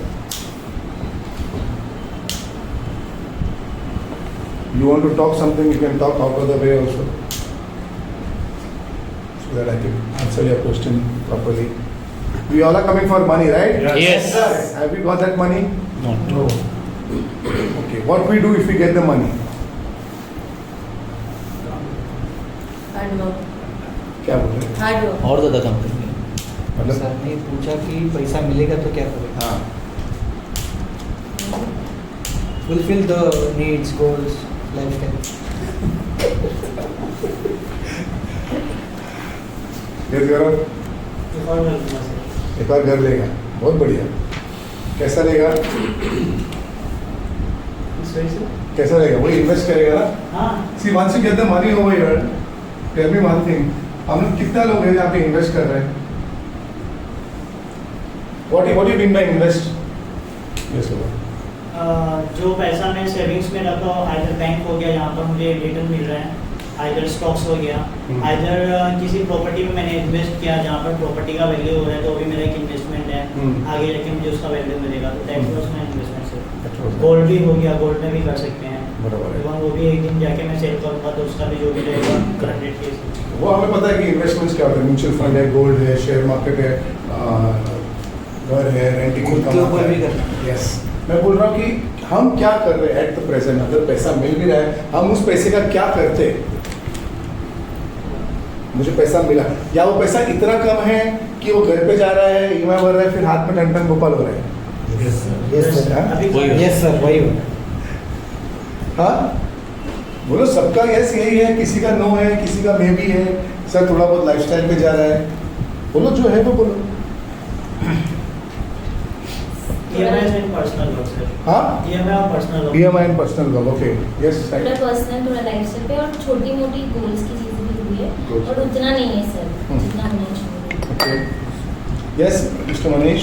You want to talk something, you can talk out of the way also, so that I can answer your question properly. We all are coming for money, right? Yes. Have we got that money? No. Okay. What we do if we get the money? Hard work, क्या बोल रहे हैं? Hard work. और ज़्यादा काम करेंगे। मतलब sir ने पूछा कि पैसा मिलेगा तो क्या करेगा? हाँ fulfil the needs, goals, lifestyle. घर करो, और मैं लूँगा सर। एक और घर लेगा, बहुत बढ़िया। कैसा लेगा? इस वजह से कैसा लेगा? वही इन्वेस्ट करेगा ना? हाँ, See, once you get the money over here, tell me one thing. हम लोग कितना लोग हैं जहाँ पे इन्वेस्ट कर रहे हैं? What do you mean by invest? Yes, sir. जो पैसा मैं सेविंग्स में रखा हूँ, आइदर बैंक हो गया जहाँ पर मुझे रिटर्न मिल रहा है, आइदर स्टॉक्स हो गया, आइदर किसी प्रॉपर्टी में मैंने इन्वेस्ट किया जहाँ पर प्रॉपर्टी का वैल्यू हो रहा है, तो भी मेरा एक इन्वेस्टमेंट है, आगे जाके मुझे उसका वैल्यू मिलेगा, तो that was my investment sir. Gold भी हो गया, गोल्ड में भी कर सकते हैं, बराबर है। एवं वो भी एक दिन जाके मैं सेल करूँगा तो उसका भी जो भी रहेगा करंट रेट के हिसाब से। वो हमें पता है कि इन्वेस्टमेंट्स क्या होते हैं। म्यूचुअल फंड है, गोल्ड है, शेयर मार्केट है, घर है, रेंटिंग खुद के ऊपर भी करना। यस, मैं बोल रहा हूँ कि हम क्या कर रहे हैं एट द प्रेजेंट। अगर पैसा मिल भी रहा है, हम उस पैसे का क्या करते हैं? मुझे पैसा मिला, या वो पैसा इतना कम है कि वो घर पे जा रहा है, ईएमआई भर रहा है, फिर हाथ में टन गोपाल हो रहा है। यस सर, अभी वही यस सर, वही हो। हाँ बोलो, सबका यस यही है, किसी का नो है, किसी का मे भी है। सर थोड़ा बहुत लाइफस्टाइल पे जा रहा है, बोलो जो है वो बोलो। EMI and personal loan sir. हाँ EMI और personal loan. EMI and personal loan, okay yes. थोड़ा पर्सनल, थोड़ा लाइफस्टाइल पे, और छोटी मोटी गोल्स की चीजें भी हुई है, Goals. और उतना नहीं है सर जितना होना चाहिए। Okay yes mister Manish.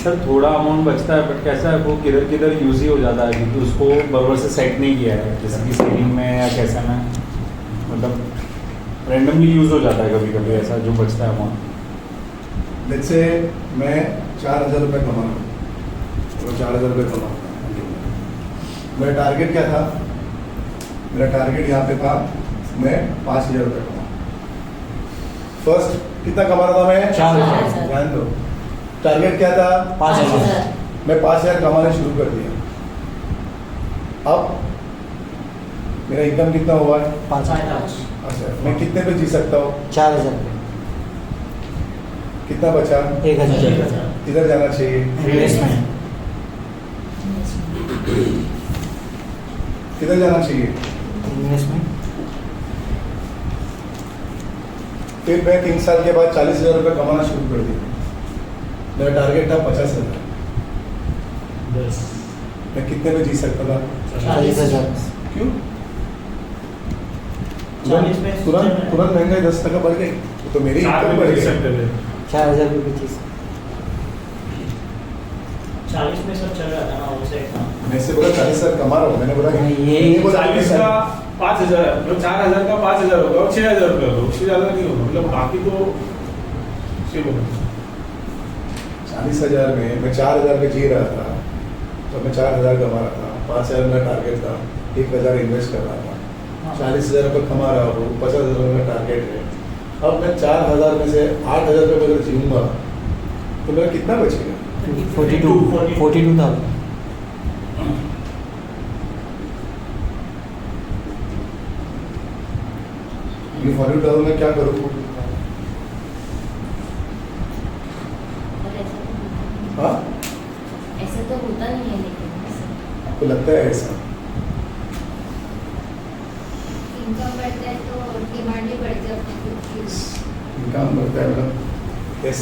Sir थोड़ा अमाउंट बचता है, बट कैसा है वो किधर किधर यूज ही हो जाता है, क्योंकि उसको बराबर से सेट नहीं किया है, जैसे कि सेविंग में या कैसा में, मतलब रैंडमली यूज हो जाता है कभी कभी ऐसा जो बचता है अमाउंट। लेट्स से मैं 4,000 रुपये कमा रहा हूँ, तो 4,000 रुपये कमा रहा हूँ। मेरा टारगेट क्या था? मेरा टारगेट यहाँ पे था, मैं 5,000 रुपये कमा। फर्स्ट कितना कमा रहा था मैं? 4,000। ध्यान दो, टारगेट क्या था? 5,000। मैं 5,000 कमाना शुरू कर दिया। अब मेरा इनकम कितना हुआ है? 5,000। अच्छा, मैं कितने पे जी सकता हूँ? 4,000। कितना बचा? 1,000। किधर जाना चाहिए? इन्वेस्टमेंट। किधर जाना चाहिए? इन्वेस्टमेंट। फिर मैं 3 साल के बाद 40,000 रुपये कमाना शुरू कर दिया। मेरा टारगेट था 50,000। मैं कितने में जी सकता था? 40,000। क्यों? 40 में तुरंत महंगाई 10% बढ़ गई, तो मेरी इनकम बढ़ गई। 4,000 रुपये चीज। 40 में सब चल रहा था ना, वो सेट था। मैं से बोला 40,000 कमा रहा हूँ, मैंने बोला ये बोला 40 का 5,000, मतलब 4,000 का 5,000 होगा और 6,000 रुपये होगा, उससे ज़्यादा नहीं होगा, मतलब बाकी तो सेम होगा। 40,000 में मैं 4,000 में जी रहा था, तो मैं 4,000 कमा रहा था, 5,000 मेरा टारगेट था, 1,000 इन्वेस्ट कर रहा था, 40,000 रुपये कमा रहा हूँ, 50,000 का टारगेट है। अब मैं 4,000 में से 8,000 रुपये अगर जीऊँगा तो मेरा कितना बचेगा? 42,000। ये 42,000 में क्या करूँ? हाँ, ऐसा तो होता नहीं है, लेकिन आपको लगता है ऐसा? इनकम बढ़ता है तो डिमांड भी बढ़ती है अपने खुद की। इनकम बढ़ता है मैडम, यस,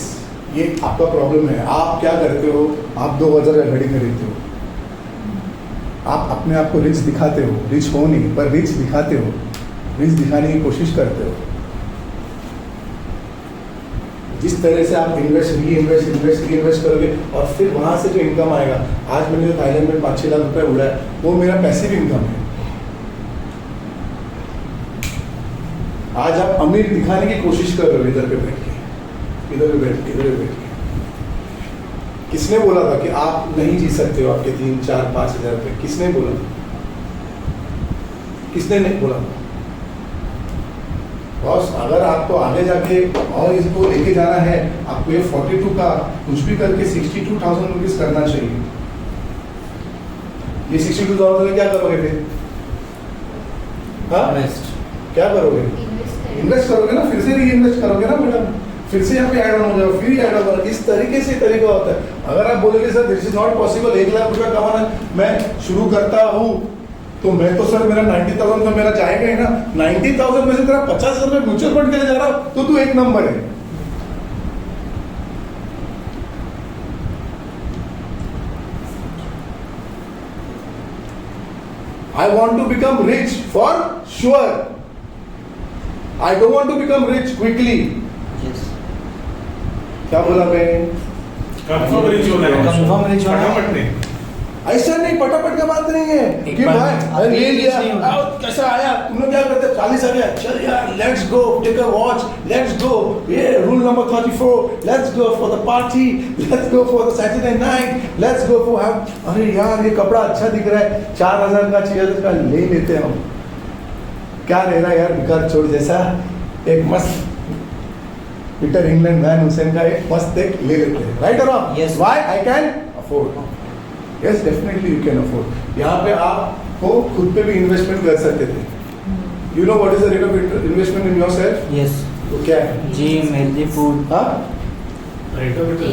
ये आपका प्रॉब्लम है। आप क्या करते हो? आप 2,000 का घड़ी खरीदते हो, आप अपने आप को रिच दिखाते हो, रिच हो नहीं पर रिच दिखाते हो, रिच दिखाने की कोशिश करते हो। जिस तरह से आप इन्वेस्ट करोगे और फिर वहाँ से जो इनकम आएगा, आज मैंने जो थाईलैंड में 5-6 लाख रुपए उड़ाया, वो मेरा पैसिव इनकम है। आज आप अमीर दिखाने की कोशिश कर रहे हो, इधर पे बैठ के, इधर पे बैठ के। किसने बोला था कि आप नहीं जी सकते हो आपके 3-4-5 हज़ार रुपये? किसने बोला था? किसने नहीं बोला था? बॉस, अगर आपको आगे जाके और इसको लेके जाना है, आपको ये 42 का कुछ भी करके 62,000 रुपीज करना चाहिए। ये 62,000 में क्या करोगे फिर? हाँ, क्या करोगे? इन्वेस्ट करोगे ना, फिर से री इन्वेस्ट करोगे ना मैडम, फिर से यहाँ पे ऐड ऑन हो जाओ, फिर ऐड ऑन। इस तरीके से तरीका होता है। अगर आप बोलोगे sir this is not possible, 1 lakh रुपया कमाना मैं शुरू करता हूँ, तो मैं तो सर मेरा 90,000 तो मेरा जाएगा ही ना। 90,000 में से तेरा 50,000 रुपये म्यूचुअल फंड के लिए जा रहा हो, तो तू एक नंबर है। I want to become rich for sure. I don't want to become rich quickly. Yes. क्या बोला मैं? कंफर्म रिच होना है, कंफर्म रिच होना है। फटाफट नहीं। ऐसा नहीं, पटापट का बात नहीं है एक कि बार भाई आप अरे ले रिच लिया, नहीं होना। आओ, कैसा आया, तुमने क्या करते? 40 आ गया, चल यार, let's go, take a watch, let's go, ये rule number 34, let's go for the party, let's go for the Saturday night, let's go for have. अरे यार, ये कपड़ा अच्छा दिख रहा है, 4,000 का 6,000 का ले लेते हैं हम। क्या ले रहा है यार, भिखार चोर जैसा एक मस्त पीटर इंग्लैंड वैन हुसैन का एक मस्त एक ले लेते हैं, राइट और Yes. Why I can afford. Yes, definitely you can afford. यहाँ पे आपको खुद पे भी इन्वेस्टमेंट कर सकते थे। You know what is the rate of investment in yourself? Yes. तो क्या है? Gym, healthy food. हाँ, रेट ऑफ रिटर्न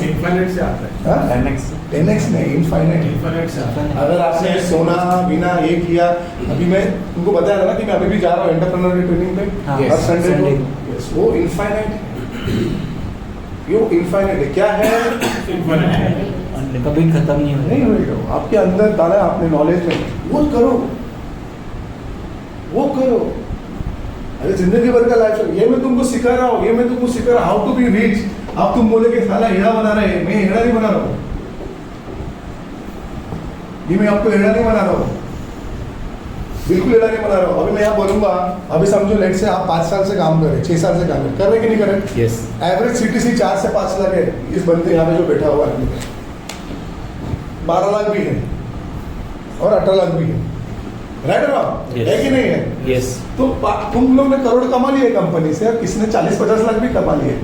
इनफाइनाइट से आता है। हाँ? 10x 10x नहीं, इनफाइनाइट। इनफाइनाइट से आता है। अगर आपने सोना बिना ये किया, अभी मैं तुमको बताया था ना कि मैं अभी भी जा रहा हूँ एंटरप्रेन्योर की ट्रेनिंग पे हाँ, हर yes, संडे Sunday को। यस, वो इनफाइनाइट है। यो इनफाइनाइट है। क्या है? इनफाइनाइट। कभी खत्म नहीं होगा। नहीं होगा। आपके अंदर डाला है आपने नॉलेज में, वो करो, वो करो। अरे जिंदगी भर का लाइफ है, ये मैं तुमको सिखा रहा हूँ, ये मैं तुमको सिखा रहा हूँ हाउ टू बी रिच। अब तुम बोले कि साला हेड़ा बना रहे हैं, मैं हेड़ा नहीं बना रहा हूँ, ये मैं आपको हेड़ा नहीं बना रहा हूँ, बिल्कुल हेड़ा नहीं बना रहा हूँ। अभी मैं यहाँ बोलूंगा, अभी समझो लेट से आप 5 साल से काम कर रहे हैं, 6 साल से काम कर रहे कि नहीं कर रहे? यस एवरेज CTC 4 से 5 लाख है। इस बंदे यहाँ पे जो बैठा हुआ है 12 लाख भी है और 18 लाख भी है, राइट और Yes. है कि नहीं है? यस तो तुम लोग ने करोड़ कमा लिए कंपनी से, और किसने 40-50 लाख भी कमा लिए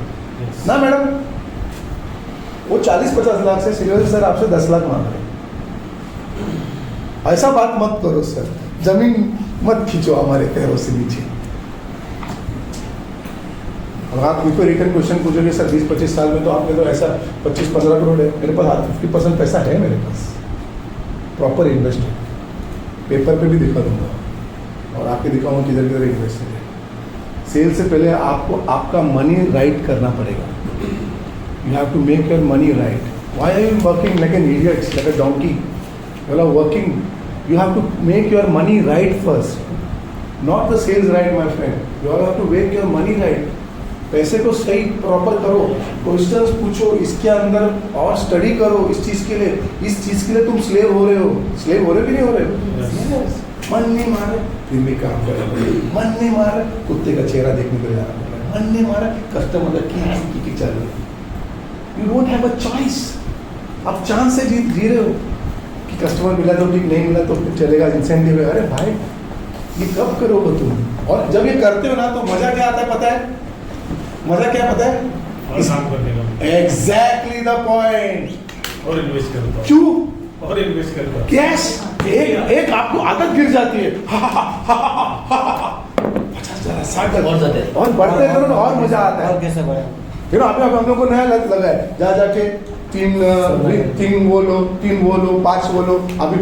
ना मैडम। वो 40-50 लाख से सीरियस सर आपसे 10 लाख मांग रहे। ऐसा बात मत करो सर, जमीन मत खींचो हमारे पैरों से नीचे। और आप कोई रिटर्न क्वेश्चन पूछोगे सर 20-25 साल में तो आपने तो ऐसा 25-15 करोड़ है, मेरे पास 50% पैसा है, मेरे पास प्रॉपर इन्वेस्ट है, पेपर पे भी दिखा दूंगा और आपके दिखाऊंगा किधर किधर इन्वेस्ट है। सेल से पहले आपको आपका मनी राइट करना पड़ेगा। You have to make your money right. Why are you working like an idiot, like a donkey? You are working, you have to make your money right first, not the sales right, my friend. You all have to make your money right. पैसे को सही proper करो, questions पूछो, इसके अंदर और study करो इस चीज़ के लिए। इस चीज़ के लिए तुम स्लेव हो रहे हो, स्लेव हो रहे कि नहीं हो रहे? Yes. मन नहीं मारे फिर भी काम करें, मन नहीं मारे कुत्ते का चेहरा देखने के लिए जाना पड़ रहा है, मन नहीं मारे कस्टमर की चल रही है। You don't have a choice. आप चांस से जी रहे हो कि कस्टमर मिला तो ठीक, नहीं मिला तो फिर चलेगा, इंसेंटिव है। अरे भाई ये कब करोगे तुम? और जब ये करते हो ना तो मजा क्या आता है पता है? मजा क्या पता है? और काम करने का, एग्जैक्टली द पॉइंट। और इन्वेस्ट करता, क्यों? और इन्वेस्ट करता। कैश एक आपको आदत गिर जाती है, 50,000 60,000 और ज्यादा और बढ़ते करो ना और मजा आता है। और कैसे बढ़े? यू नो अभी हम लोग को नया लत लगा है, जा जाके तीन वो लो 5 वो लो, अभी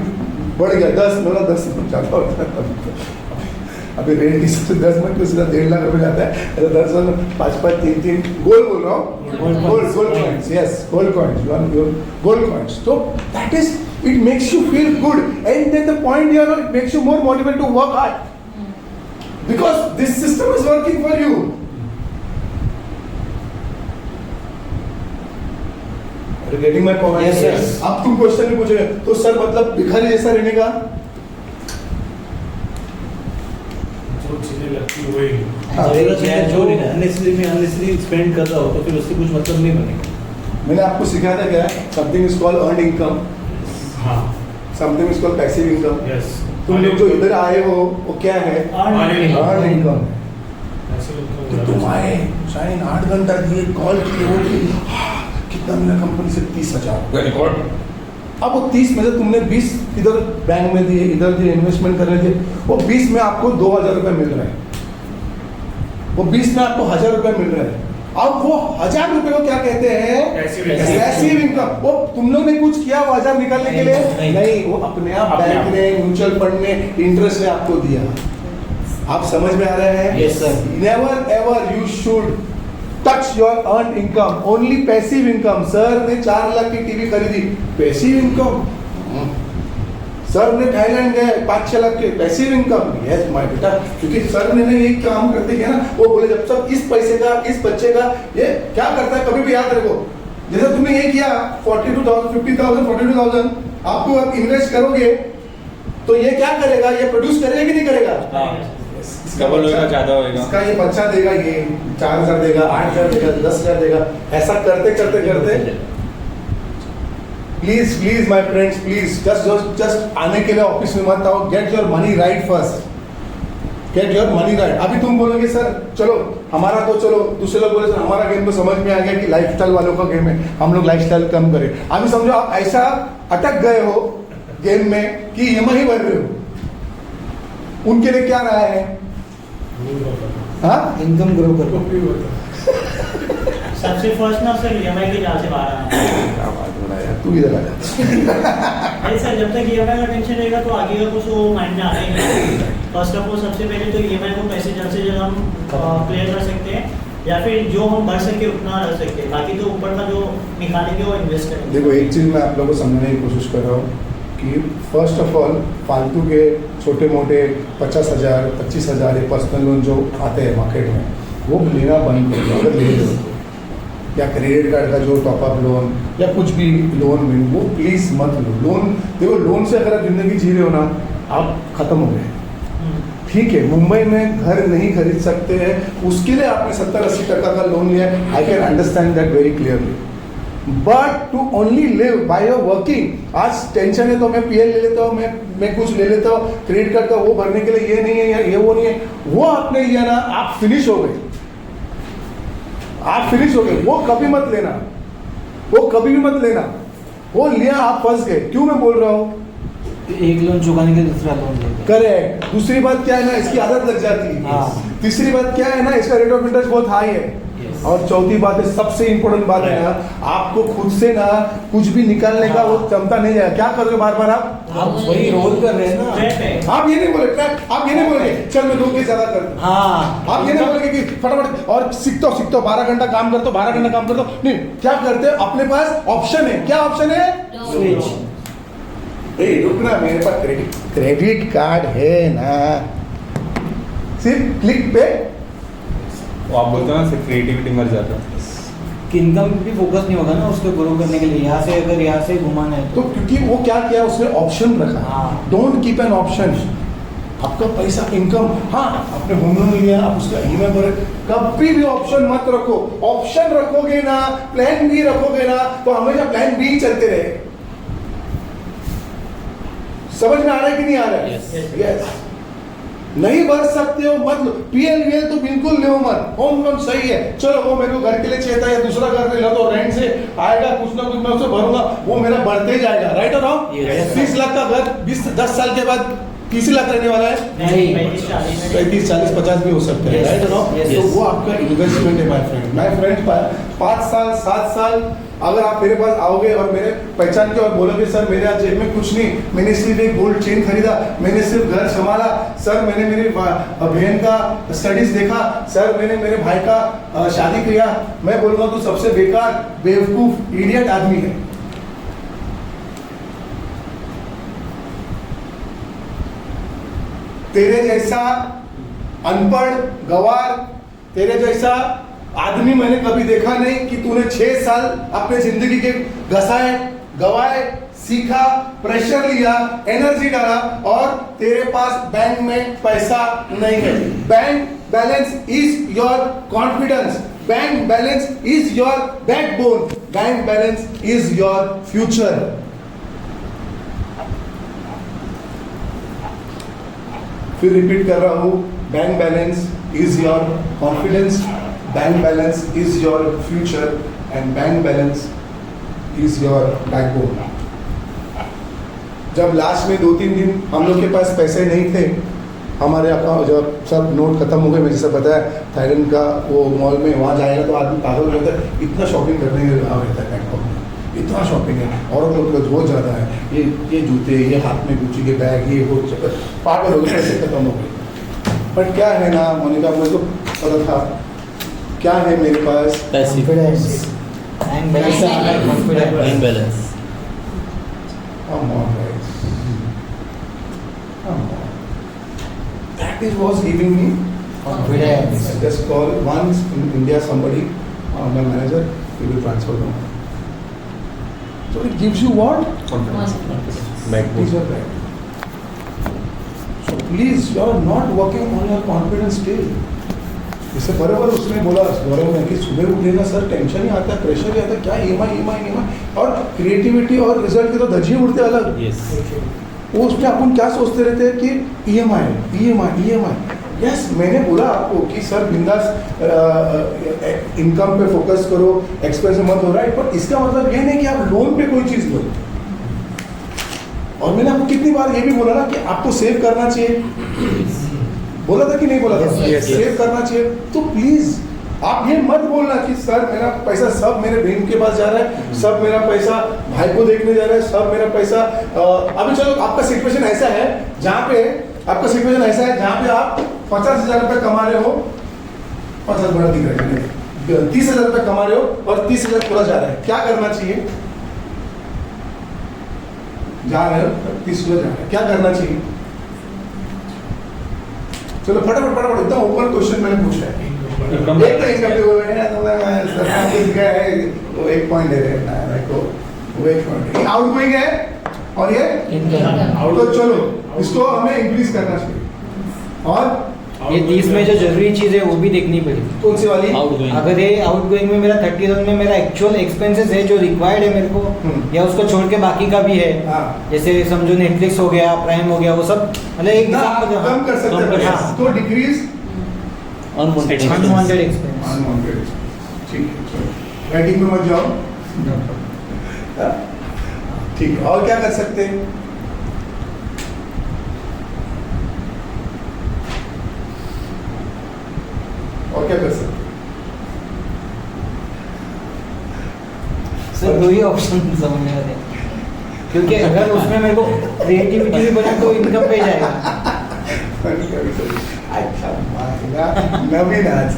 बढ़ गया 10, मतलब 10 जाता होता अभी रेट की सबसे 10 में कुछ 1.5 लाख रुपए जाता है, 10 5 3 गोल्ड बोल रहा हूँ, gold coins, yes gold coins, gold coins. तो that is, it makes you feel good and then the point here it makes you more motivated to work hard because this system is working for you. Getting my point? Yes, yes. अब तुम question नहीं पूछोगे तो sir मतलब भिखारी जैसा रहने का जो चीजें लगती है वही। जरूरत है जो अननेसेसरी स्पेंड कर रहा हो तो फिर उससे कुछ मतलब नहीं बनेगा। मैंने आपको सिखाया था क्या? Something is called earn income, हाँ, something is called passive income. Yes. तुम लोग जो इधर आए हो वो क्या है? Earn income. तो तुम आए शायद 8 घंटा दिए, कॉल किए, वो कितना मिला कंपनी से? 30,000, वेरी गुड। अब वो 30 में से तुमने 20 इधर बैंक में दिए, इधर दिए, इन्वेस्टमेंट करने दिए, वो 20 में आपको 2,000 रुपये मिल रहे हैं, वो 20 में आपको 1,000 रुपये मिल रहे हैं। अब वो 1,000 रुपये को क्या कहते हैं? Passive income. वो तुम लोग ने कुछ किया वो 1,000 निकालने के लिए नहीं, वो अपने आप बैंक ने, म्यूचुअल फंड ने इंटरेस्ट ने आपको दिया। आप समझ में आ रहे हैं? Yes, sir. Never ever you should touch your earn income, only passive income. Sir ने 4 लाख की टीवी खरीदी, पैसिव इनकम। सर ने थाईलैंड गए 5-6 लाख के, पैसिव इनकम। यस माय बेटा, क्योंकि सर ने ये काम करते हैं ना, वो बोले जब सब इस पैसे का, इस बच्चे का, ये क्या करता है कभी भी याद रखो। जैसे तुमने ये किया 42,000 50,000 42,000 आपको आप इन्वेस्ट करोगे तो ये क्या करेगा? ये प्रोड्यूस करेगा कि नहीं करेगा? डबल होगा, ज्यादा होगा। इसका ये बच्चा देगा, ये 4,000 देगा, 8,000 देगा, 10,000 देगा। ऐसा करते करते करते please my friends, please just आने के लिए ऑफिस में मत आओ। Get your money right first, get your money right. अभी तुम बोलोगे सर चलो हमारा तो, चलो दूसरे लोग बोले सर हमारा गेम तो समझ में आ गया कि लाइफस्टाइल वालों का गेम है, हम लोग लाइफस्टाइल कम करें। अभी समझो आप ऐसा अटक गए हो गेम में कि EMI ही भर रहे हो। उनके लिए क्या रहा है? हाँ, इनकम ग्रो कर। सबसे फर्स्ट ना सर EMI के जाल से बाहर आना है। क्या बात हो रहा है यार, तू इधर आ जा। अरे सर जब तक EMI का टेंशन रहेगा तो आगे का कुछ वो माइंड में आना ही नहीं। फर्स्ट ऑफ ऑल सबसे पहले तो EMI को पैसे जल्द से जल्द हम क्लियर कर सकते हैं, या फिर जो हम भर सके उतना रह सकते हैं, बाकी तो ऊपर का जो निकालेंगे वो इन्वेस्ट करेंगे। देखो एक चीज़ मैं आप लोगों को समझने की कोशिश कर रहा हूँ कि फर्स्ट ऑफ ऑल फालतू के छोटे मोटे 50,000 25,000 पर्सनल लोन जो आते हैं मार्केट में, वो लेना बंद कर दो। अगर ले लो या क्रेडिट कार्ड का जो टॉपअप लोन या कुछ भी लोन में, वो प्लीज़ मत लो। लोन देखो, लोन से अगर आप ज़िंदगी जी रहे हो ना, आप ख़त्म हो गए। ठीक है, मुंबई में घर नहीं खरीद सकते हैं, उसके लिए आपने 70-80% का लोन लिया है। I can understand that very clearly, but to only live by your working. आज टेंशन है तो मैं PL ले लेता हूँ, मैं कुछ ले लेता हूँ, क्रेडिट कार्ड का वो भरने के लिए ये नहीं है या ये वो नहीं है, वो आपने लिया ना, आप फिनिश हो गए, आप फिनिश हो गए। वो कभी मत लेना, वो कभी भी मत लेना। वो लिया आप फंस गए। क्यों मैं बोल रहा हूँ? एक लोन चुकाने के दूसरा लोन लेंगे। करेक्ट। दूसरी बात क्या है ना, इसकी आदत लग जाती है। हाँ। तीसरी बात क्या है ना, इसका रेट ऑफ इंटरेस्ट बहुत हाई है। और चौथी बात है, सबसे इंपॉर्टेंट बात है ना, आपको खुद से ना कुछ भी निकालने का वो क्षमता नहीं जाएगा। क्या करोगे बार बार आप वही रोल कर रहे हैं ना। आप ये नहीं बोले ट्रैप, आप ये नहीं बोलेंगे चल मैं 2 के ज्यादा कर दूं। हाँ, आप ये नहीं बोलेंगे कि फटाफट और सीखते हो 12 घंटा काम करते हो, 12 घंटा काम करते हो। नहीं, क्या करते हो, अपने पास ऑप्शन है। क्या ऑप्शन है? स्विच। रुकना, मेरे पास क्रेडिट कार्ड है ना, सिर्फ क्लिक पे। वो आप बोलते हो ना, क्रिएटिविटी मर जाता है। कि इनकम भी फोकस नहीं होगा ना उसको ग्रो करने के लिए। यहाँ से अगर यहाँ से घुमाना है तो क्योंकि वो क्या किया, उसने ऑप्शन रखा। हाँ। Don't keep an option. आपका पैसा इनकम, हाँ आपने होम लोन लिया, आप उसका ईएमआई भरे, कभी भी ऑप्शन मत रखो। ऑप्शन रखोगे ना, प्लान बी रखोगे ना, तो हमेशा प्लान बी ही चलते रहे। समझ में आ रहा है कि नहीं आ रहा है? यस। नहीं भर सकते हो मत लो, पीएलवीएल तो बिल्कुल लो मत। होम लोन सही है, चलो वो मेरे को घर के लिए चाहिए था या दूसरा घर ले लो तो रेंट से आएगा, कुछ ना कुछ मैं उसे भरूंगा, वो मेरा बढ़ते ही जाएगा। राइट और रॉन्ग? 30 लाख का घर 10 साल के बाद 30 लाख रहने वाला है? नहीं, 35, 40, 50 भी हो सकता है। राइट और रॉन्ग? तो वो आपका इन्वेस्टमेंट है माय फ्रेंड। 5 साल 7 साल अगर आप मेरे पास आओगे और मेरे पहचान के और बोलोगे सर मेरे आज जेब में कुछ नहीं, मैंने सिर्फ एक गोल्ड चेन खरीदा, मैंने सिर्फ घर संभाला, सर मैंने मेरी बहन का स्टडीज देखा, सर मैंने मेरे भाई का शादी किया, मैं बोलूँगा तो सबसे बेकार, बेवकूफ, इडियट आदमी है। तेरे जैसा अनपढ़ गवार, तेरे जैसा आदमी मैंने कभी देखा नहीं कि तूने 6 साल अपने जिंदगी के घसाए, गवाए, सीखा, प्रेशर लिया, एनर्जी डाला और तेरे पास बैंक में पैसा नहीं है। Bank balance is your confidence, bank balance is your backbone, bank balance is your future. फिर रिपीट कर रहा हूं, bank balance is your confidence, bank balance is your future and bank balance is your backbone. जब last में 2-3 दिन हम लोग के पास पैसे नहीं थे, हमारे अकाउंट जब सब नोट खत्म हो गए, मैं जैसे बताया थाईलैंड का वो मॉल में वहाँ जाएगा तो आदमी पागल हो जाता है, इतना शॉपिंग करने के लिए रहता है बैंकॉक में, इतना शॉपिंग है। औरत लोग का बहुत ज़्यादा है, ये जूते, ये हाथ में गुच्ची के बैग, ये वो पागल हो गए, पैसे खत्म हो गए। बट क्या है ना मोनिका, मुझे तो पता था क्या है मेरे पास, confidence, bank balance. Come on, guys. Come on. That is was giving me Confidence. I just call once in India somebody, my manager, he will transfer the money. So it gives you what? Confidence. It is your back. So please, you are not working on your confidence still. इससे बराबर उसने बोला गौरव ने कि सुबह उठेगा sir tension ही आता है, प्रेशर ही आता है, क्या ईएमआई और क्रिएटिविटी और रिजल्ट के तो धज्जियां उड़ते अलग। वो उसमें अपन क्या सोचते रहते हैं कि ईएमआई। यस, मैंने बोला आपको कि सर बिंदास इनकम पे फोकस करो, एक्सपेंस मत हो रहा है, पर इसका मतलब ये नहीं कि आप लोन पे कोई चीज़ लो। और मैंने आपको कितनी बार ये भी बोला ना कि आपको सेव करना चाहिए, बोला था कि नहीं बोला था? सेव करना चाहिए। तो प्लीज आप ये मत बोलना कि सर मेरा पैसा सब मेरे बहन के पास जा रहा है, सब मेरा पैसा भाई को देखने जा रहा है, सब मेरा पैसा अभी चलो आपका सिचुएशन ऐसा है जहाँ पे आप 50,000 रुपये कमा रहे हो, 50 बड़ा दिख रहा है, 30,000 रुपये कमा रहे हो और 30,000 पूरा जा रहा है, क्या करना चाहिए? जा रहे हो 30,000 जा रहा है, क्या करना चाहिए? चलो फटाफट एकदम ओपन क्वेश्चन मैंने पूछा है। एक तो इनकम है, वो 1 पॉइंट दे रहे हैं को, वो 1 पॉइंट आउटगोइंग है और ये तो चलो इसको हमें इंक्रीज करना चाहिए। और ये 30 में जो जरूरी चीज है वो भी देखनी पड़ेगी। कौन सी वाली? अगर ये आउटगोइंग में मेरा 30,000 में मेरा एक्चुअल एक्सपेंसेस है जो रिक्वायर्ड है मेरे को, या उसको छोड़ के बाकी का भी है, जैसे समझो नेटफ्लिक्स हो गया, प्राइम हो गया, वो सब मतलब एक कम कर सकते हैं तो डिक्रीज अनवांटेड एक्सपेंस। ठीक है, राइटिंग में मत जाओ। ठीक है, और क्या कर सकते हैं? और क्या कर सकते हैं? सर 2 ही ऑप्शन समझ में आते हैं, क्योंकि अगर उसमें मेरे को क्रिएटिविटी भी बना तो इनकम पे जाएगा। अच्छा नवीन आज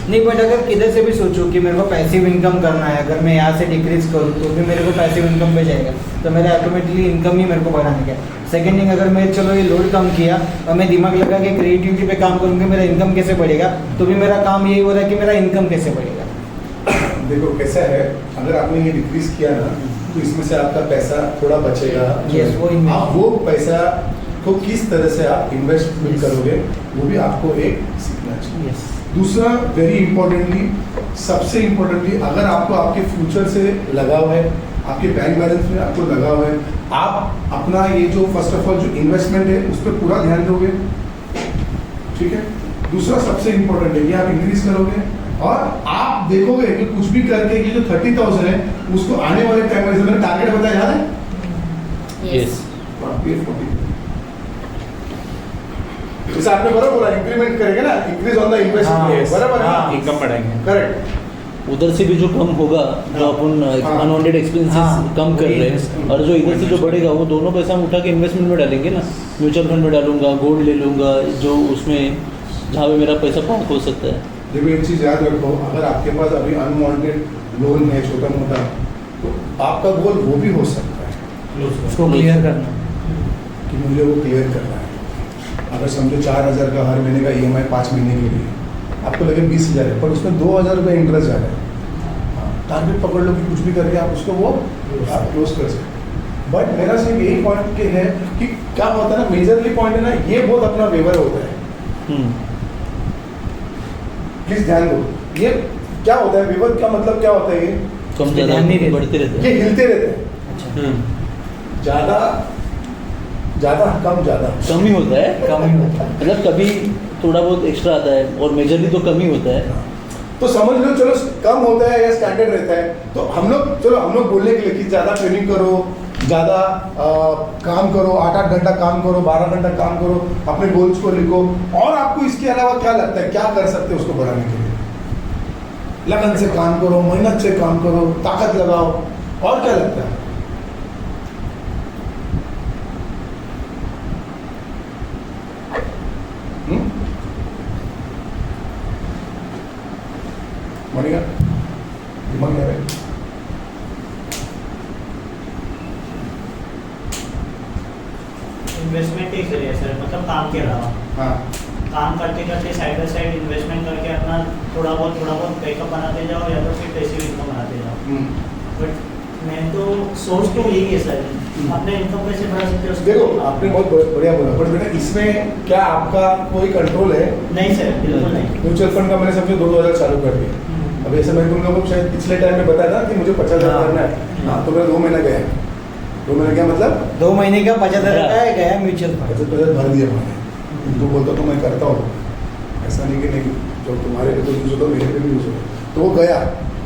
नहीं, बट अगर किधर से भी सोचूं कि मेरे को पैसिव इनकम करना है, अगर मैं यहाँ से डिक्रीज करूँ तो भी मेरे को पैसिव इनकम पे जाएगा, तो मेरा ऑटोमेटिकली इनकम ही मेरे को बढ़ाने का। सेकंड थिंग, अगर मैं चलो ये लोड कम किया और मैं दिमाग लगा के क्रिएटिविटी पे काम करूँगी, मेरा इनकम कैसे बढ़ेगा, तो भी मेरा काम यही हो रहा है कि मेरा इनकम कैसे बढ़ेगा। देखो कैसा है, अगर आपने ये डिक्रीज किया ना तो इसमें से आपका पैसा थोड़ा बचेगा। Yes, वो invest- आप वो पैसा को किस तरह से आप इन्वेस्टमेंट करोगे वो भी आपको एक सीखना चाहिए। Yes. दूसरा वेरी इंपॉर्टेंटली, सबसे इम्पोर्टेंटली, अगर आपको आपके फ्यूचर से लगाव है, आपके बैंक बैलेंस में आपको लगाव है, आप अपना ये जो फर्स्ट ऑफ ऑल जो इन्वेस्टमेंट है उस पर पूरा ध्यान दोगे, ठीक है। दूसरा सबसे इम्पोर्टेंट है, ये आप इंक्रीज करोगे और आप देखोगे कि कुछ भी करके ये जो 30,000 है उसको आने वाले टाइम में, मैंने टारगेट बताया याद है, यस ये 40। जैसे आपने बराबर बोला इंक्रीमेंट करेंगे ना, इंक्रीज ऑन द इन्वेस्टमेंट, बराबर है, इनकम बढ़ाएंगे। करेक्ट। उधर से भी जो कम होगा, जो अपन हाँ। अनवांटेड एक्सपेंसेस हाँ, कम कर वही रहे invest हैं, और जो इधर से जो बढ़ेगा वो दोनों पैसा हम उठा के इन्वेस्टमेंट में डालेंगे ना। म्यूचुअल फंड में डालूंगा, गोल्ड ले लूंगा, जो उसमें जहाँ पे मेरा पैसा पार्क हो सकता है। देखो एक चीज़ याद रखो, अगर आपके पास अभी अनवांटेड लोन है छोटा मोटा, तो आपका गोल वो भी हो सकता है उसको क्लियर करना। कि मुझे वो क्लियर करना है। अगर समझो 4,000 का हर महीने का EMI 5 महीने के लिए, आपको लगे 20,000 है, पर उसमें 2,000 रुपये इंटरेस्ट जा रहा है, टारगेट पकड़ लो कि कुछ भी करके आप उसको वो आप क्लोज कर सकते। बट मेरा सिर्फ यही पॉइंट के है कि क्या होता है ना, मेजरली पॉइंट है ना, ये बहुत अपना वेवर होता है। प्लीज ध्यान दो, ये क्या होता है विवर का मतलब क्या होता है, ये कम उस पे ध्यान नहीं ज़्यादा देते। बढ़ते रहते ये हैं। हिलते रहते हैं, ज्यादा ज्यादा कम ज्यादा कम ही होता है, कम ही होता है। मतलब कभी थोड़ा बहुत एक्स्ट्रा आता है और मेजरली तो कम ही होता है। तो समझ लो, चलो कम होता है या स्टैंडर्ड रहता है, तो हम लोग बोलने के लिए कि ज्यादा ट्रेनिंग करो, ज्यादा काम करो, 8-8 घंटा काम करो, 12 घंटा काम करो, अपने गोल्स को लिखो, और आपको इसके अलावा क्या लगता है क्या कर सकते हैं उसको बढ़ाने के लिए? लगन से काम करो, मेहनत से काम करो, ताकत लगाओ, और क्या लगता है? मनिका दिमाग में आ रहा है? इन्वेस्टमेंट ही करिए सर, मतलब काम के अलावा हाँ, काम करते करते साइड बाय साइड इन्वेस्टमेंट करके अपना थोड़ा बहुत बैकअप बनाते जाओ या तो फिर पैसिव इनकम बनाते जाओ। बट मैं तो सोच तो यही है सर, अपने इनकम कैसे बढ़ा सकते हो? देखो आपने बहुत बढ़िया बोला, पर बेटा इसमें क्या आपका कोई कंट्रोल है? नहीं सर, बिल्कुल नहीं। म्यूचुअल फंड का मैंने समझो 2,000 चालू कर दिया। अब ऐसे मैं तुम लोगों को शायद पिछले टाइम में बताया था कि मुझे 50,000 हाँ। करना है, हाँ, तो मेरा 2 महीना गया, 2 महीना क्या मतलब 2 महीने का 50,000 का है, गया म्यूचुअल फंड। 50,000 भर दिया मैंने। तो बोलता तो मैं करता हूँ, ऐसा नहीं कि नहीं, जो तुम्हारे पे तो यूज होता मेरे पे भी यूज होता, तो वो गया,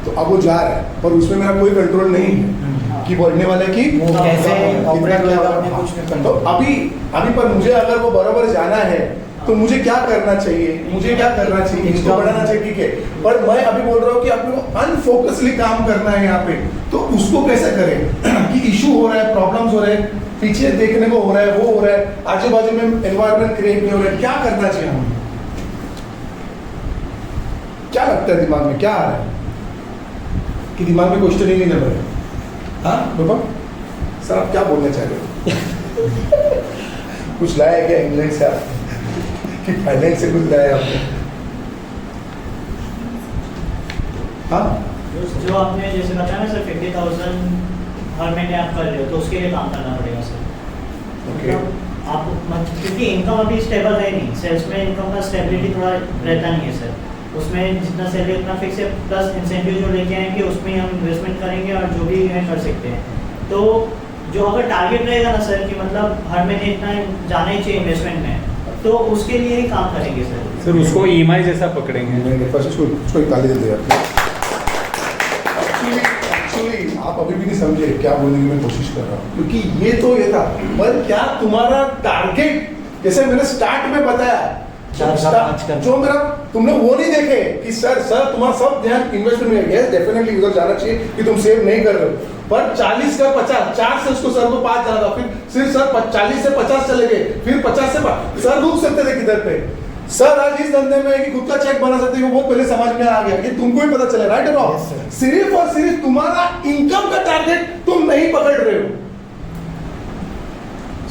तो अब वो जा रहा है, पर उसमें मेरा कोई कंट्रोल नहीं है कि बढ़ने वाले की वो कैसे कितना ऑपरेट क्या होगा, होगा। अपने कुछ में तो control। अभी पर मुझे अगर वो बराबर जाना है तो मुझे क्या करना चाहिए, मुझे क्या करना चाहिए, इसको बढ़ाना चाहिए, ठीक है, पर मैं अभी बोल रहा हूँ कि अपने को अनफोकसली काम करना है यहाँ पे, तो उसको कैसे करें कि इशू हो रहा है, प्रॉब्लम्स हो रहे हैं, पीछे देखने को हो रहा है, वो हो रहा है, आजू बाजू में एनवायरनमेंट क्रिएट नहीं हो रहा है, क्या करना चाहिए हमें? क्या लगता है दिमाग में क्या आ रहा है कि दिमाग में क्वेश्चन ही नहीं चल रहा है? हाँ बाबा सर, आप क्या बोलना चाह रहे हो? कुछ लाया है क्या इंग्लैंड से आप कि थाईलैंड से कुछ लाया है आपने? हाँ जो आपने जैसे बताया ना सर 50,000 हर महीने आप कर रहे हो, तो उसके लिए काम करना पड़ेगा सर। ओके, आप क्योंकि इनकम अभी स्टेबल है नहीं, सेल्स में इनकम का स्टेबिलिटी थोड़ा रहता नहीं है सर। उसमें जितना सैलरी उतना फिक्स है, प्लस इंसेंटिव जो लेके आएंगे उसमें हम इन्वेस्टमेंट करेंगे और जो भी है कर सकते हैं। तो जो अगर टारगेट रहेगा ना सर कि मतलब हर महीने इतना जाना ही चाहिए इन्वेस्टमेंट में, तो उसके लिए ही काम करेंगे सर। सर उसको EMI जैसा पकड़ेंगे। नहीं, फर्स्ट उसको एक ताली देते हैं। एक्चुअली आप अभी भी नहीं समझे क्या बोलने की मैं कोशिश कर रहा हूँ, क्योंकि ये तो ये था, पर क्या तुम्हारा टारगेट, जैसे मैंने स्टार्ट में बताया, 4-5 का जो मेरा तुमने वो नहीं देखे कि सर तुम्हारा सब ध्यान इन्वेस्टमेंट में है, डेफिनेटली उधर जाना चाहिए कि तुम सेव नहीं कर रहे हो, पर 40 का 50, 4 से उसको सर को 5 जाना था, फिर सिर्फ सर 40 से 50 चले गए, फिर 50 से 5 सर रुक सकते थे किधर पे? सर आज इस धंधे में कि खुद का चेक बना सकते हैं, वो बहुत पहले समझ में आ गया, ये तुमको ही पता चला, राइट और Yes, रॉन्ग? sir. सिर्फ और सिर्फ तुम्हारा इनकम का टारगेट तुम नहीं पकड़ रहे हो।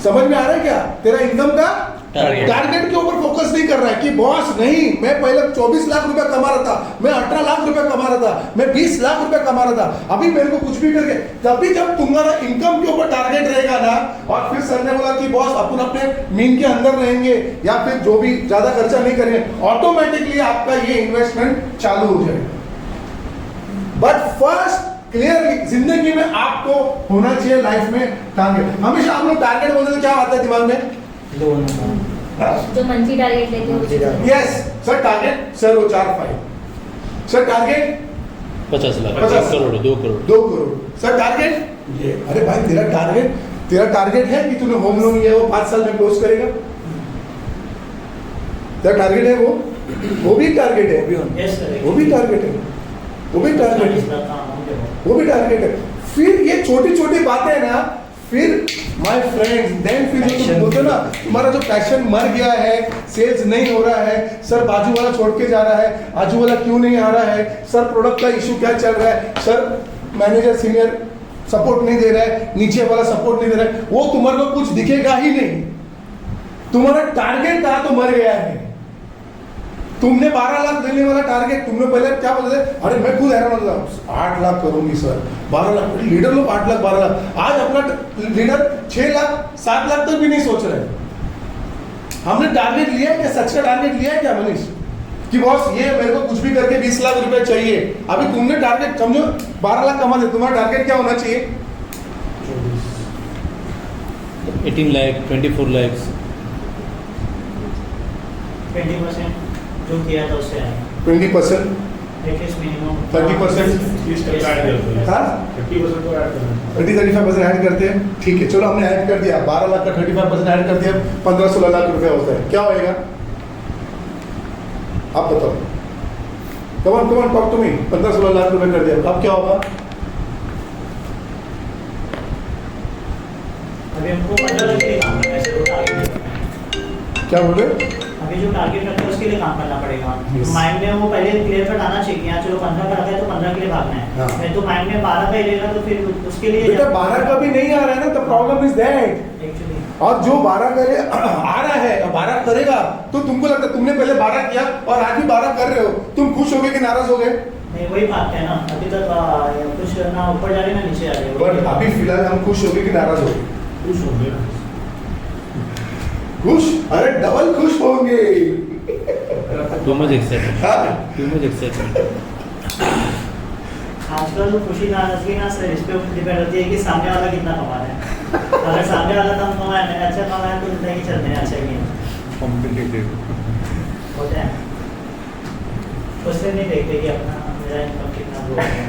समझ में आ रहा है क्या? तेरा इनकम का टारगेट के ऊपर फोकस नहीं कर रहा है कि बॉस नहीं, मैं पहले 24 लाख रुपए कमा रहा था, मैं 18 लाख रुपए कमा रहा था, मैं 20 लाख रुपए कमा रहा था, अभी मेरे को कुछ भी करके, तभी जब तुम्हारा इनकम के ऊपर टारगेट रहेगा ना, और फिर सर ने बोला कि बॉस अपन अपने मीन के अंदर रहेंगे या फिर जो भी ज्यादा खर्चा नहीं करेंगे, ऑटोमेटिकली आपका ये इन्वेस्टमेंट चालू हो जाएगा। बट फर्स्ट क्लियरली जिंदगी में आपको होना चाहिए लाइफ में टारगेट। हमेशा आप लोग टारगेट बोलते तो क्या आता है दिमाग में? जो मंथली टारगेट लेते हो। यस सर, टारगेट सर वो 4-5 sir, target 50 lakh 50 crore 2 crore 2 crore sir, target ये। अरे भाई तेरा टारगेट है कि तूने होम लोन लिया वो 5 साल में क्लोज करेगा? तेरा टारगेट है वो भी टारगेट है, वो भी टारगेट है, वो भी टारगेट है, वो भी टारगेट है। फिर ये छोटी छोटी बातें ना, फिर माय फ्रेंड्स देन फिर जो तुम बोलते हो ना, तुम्हारा जो पैशन मर गया है, सेल्स नहीं हो रहा है, सर बाजू वाला छोड़ के जा रहा है, आजू वाला क्यों नहीं आ रहा है, सर प्रोडक्ट का इशू क्या चल रहा है, सर मैनेजर सीनियर सपोर्ट नहीं दे रहा है, नीचे वाला सपोर्ट नहीं दे रहा है, वो तुम्हारे को कुछ दिखेगा ही नहीं। तुम्हारा टारगेट था तो मर गया है। तुमने 12 लाख देने वाला टारगेट, तुमने पहले क्या बोलते थे, अरे मैं खुद हैरान होता था, 8 लाख करूंगी सर, 12 लाख, लीडर लोग 8 लाख 12 लाख, आज अपना लीडर 6 लाख 7 लाख तक भी नहीं सोच रहे। हमने टारगेट लिया है क्या? सच का टारगेट लिया है क्या मनीष कि बॉस ये मेरे को कुछ भी करके 20 लाख रुपए चाहिए? अभी तुमने टारगेट समझो 12 लाख कमा दे, तुम्हारा टारगेट क्या होना चाहिए? 18 लाख 24 लाख 20% जो किया था उससे आया 20%, एटलीस्ट मिनिमम 30%, 30% ऐड करते हैं। हाँ 30% तो ऐड करना है। 30-35% ऐड करते हैं, ठीक है चलो हमने ऐड कर दिया, 12 लाख का 35% ऐड कर दिया, 15-16 लाख रुपया होता है, क्या होएगा आप बताओ? कमान टॉक टू मी। 15-16 लाख रुपए कर दिया, अब क्या होगा? अभी हमको 15 लाख के लिए काम करना है, ऐसे तो टारगेट नहीं करना है। क्या बोल रहे? अभी जो टारगेट रखते हैं उसके लिए काम करना पड़ेगा। Yes. माइंड में वो पहले क्लियर कट आना चाहिए कि हाँ चलो 15 का रखा है तो 15 के लिए भागना है। हाँ। नहीं तो माइंड में 12 का ही लेगा तो फिर उसके लिए बेटा 12 का भी नहीं आ रहा है ना, तो प्रॉब्लम इज दैट। एक्चुअली और जो 12 का आ रहा है, 12 करेगा तो तुमको लगता है तुमने पहले 12 किया और आज भी 12 कर रहे हो, तुम खुश हो गए कि नाराज हो गए? नहीं वही बात है ना, अभी तक कुछ ना ऊपर जा रहे ना नीचे आ रहे। बट अभी फिलहाल हम खुश हो गए कि नाराज हो गए? खुश हो गया। खुश, अरे डबल खुश होंगे। टू मच एक्साइटेड हाँ? Too much excited. आजकल तो खुशी नाराजगी ना सर इस पे डिपेंड होती है कि सामने वाला कितना कमा रहा है। अगर सामने वाला कम कमा है, मैंने अच्छा कमाया तो जिंदगी चलते हैं अच्छा ही है। कॉम्पिटिटिव होते हैं, उससे नहीं देखते कि अपना मेरा इनकम कितना ग्रो है।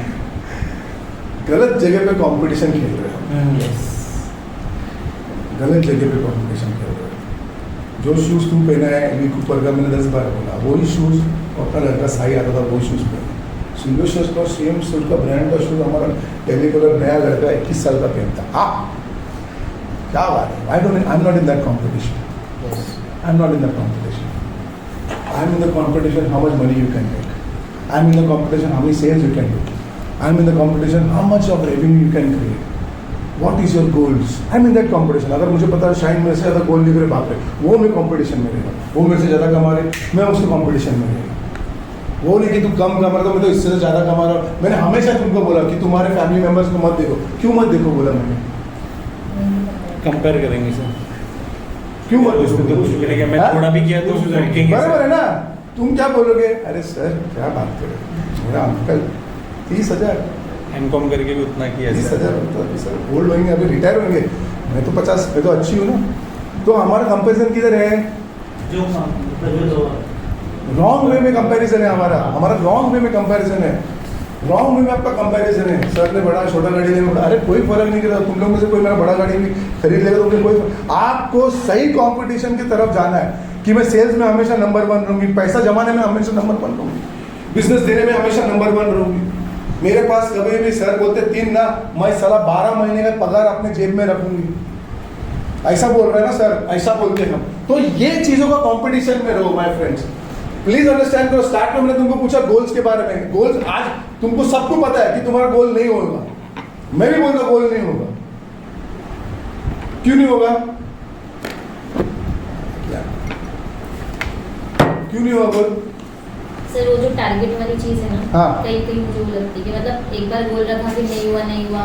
गलत जगह पे कंपटीशन खेल रहे हो, यस गलत जगह पे कंपटीशन खेल रहे हो। जो शूज तुम पहना है वी कूपर का, मैंने 10 बार बोला, वही शूज अपना लड़का साई आता था वही शूज पहना। सिल्वेस्टर का सेम शूज का ब्रांड का शूज हमारा टेलीकलर नया लड़का 21 साल का पहनता। क्या बात है? I am not in that competition, I am not in that competition. I am in the competition how much money you can make, I am in the competition how many sales you can do, I am in the competition how much of revenue you can create, what is your goals. I am in that competition. अगर मुझे पता है shine मेरे से ज़्यादा गोल लिख रहे, बाप रे, वो मैं कॉम्पिटिशन में रहेगा, वो मेरे से ज़्यादा कमा रहे, मैं उसके कॉम्पिटिशन में रहेगा। वो नहीं कि तू कम कमा रहा, मैं तो इससे ज़्यादा कमा रहा हूँ। मैंने हमेशा तुमको बोला कि तुम्हारे फैमिली मेम्बर्स को मत देखो। क्यों मत देखो बोला मैंने? कंपेयर करेंगे सर, क्यों मत उसको तो कुछ करेंगे, मैं हाँ? थोड़ा भी किया तो उसको देखेंगे बराबर है ना? तुम क्या बोलोगे? अरे सर क्या बात करें, मेरा अंकल 30,000 एमकॉम करके भी उतना किया 30,000 होता है सर, ओल्ड होंगे अभी रिटायर होंगे, मैं तो 50, मैं तो अच्छी हूँ ना। तो हमारा कंपेरिजन किधर है? जो रॉन्ग वे में कंपैरिजन है हमारा रॉन्ग वे में कंपैरिजन है, रॉन्ग वे में आपका कंपैरिजन है। सर ने बड़ा छोटा गाड़ी लेना बड़ा, अरे कोई फर्क नहीं करता। तुम लोग में से कोई मेरा बड़ा गाड़ी भी खरीद लेगा तो मुझे कोई आपको सही कंपटीशन की तरफ जाना है कि मैं सेल्स में हमेशा नंबर 1 रहूंगी, पैसा जमाने में हमेशा नंबर 1 रहूंगी, बिजनेस देने में हमेशा नंबर 1 रहूंगी। मेरे पास कभी भी सर बोलते 3 ना, मैं साला 12 महीने का पगार अपने जेब में रखूंगी, ऐसा बोल रहे हैं ना सर, ऐसा बोलते हैं हम। तो ये चीजों का कंपटीशन में रहो माय फ्रेंड्स, प्लीज अंडरस्टैंड करो। स्टार्ट में मैंने तुमको पूछा गोल्स के बारे में, गोल्स आज तुमको सबको पता है कि तुम्हारा गोल नहीं होगा, मैं भी बोलता गोल नहीं होगा। क्यों नहीं होगा? क्यों नहीं हुआ गोल? सर वो जो टारगेट वाली चीज़ है ना, हाँ। कहीं कहीं मुझे वो लगती है कि मतलब एक बार गोल रखा फिर नहीं हुआ,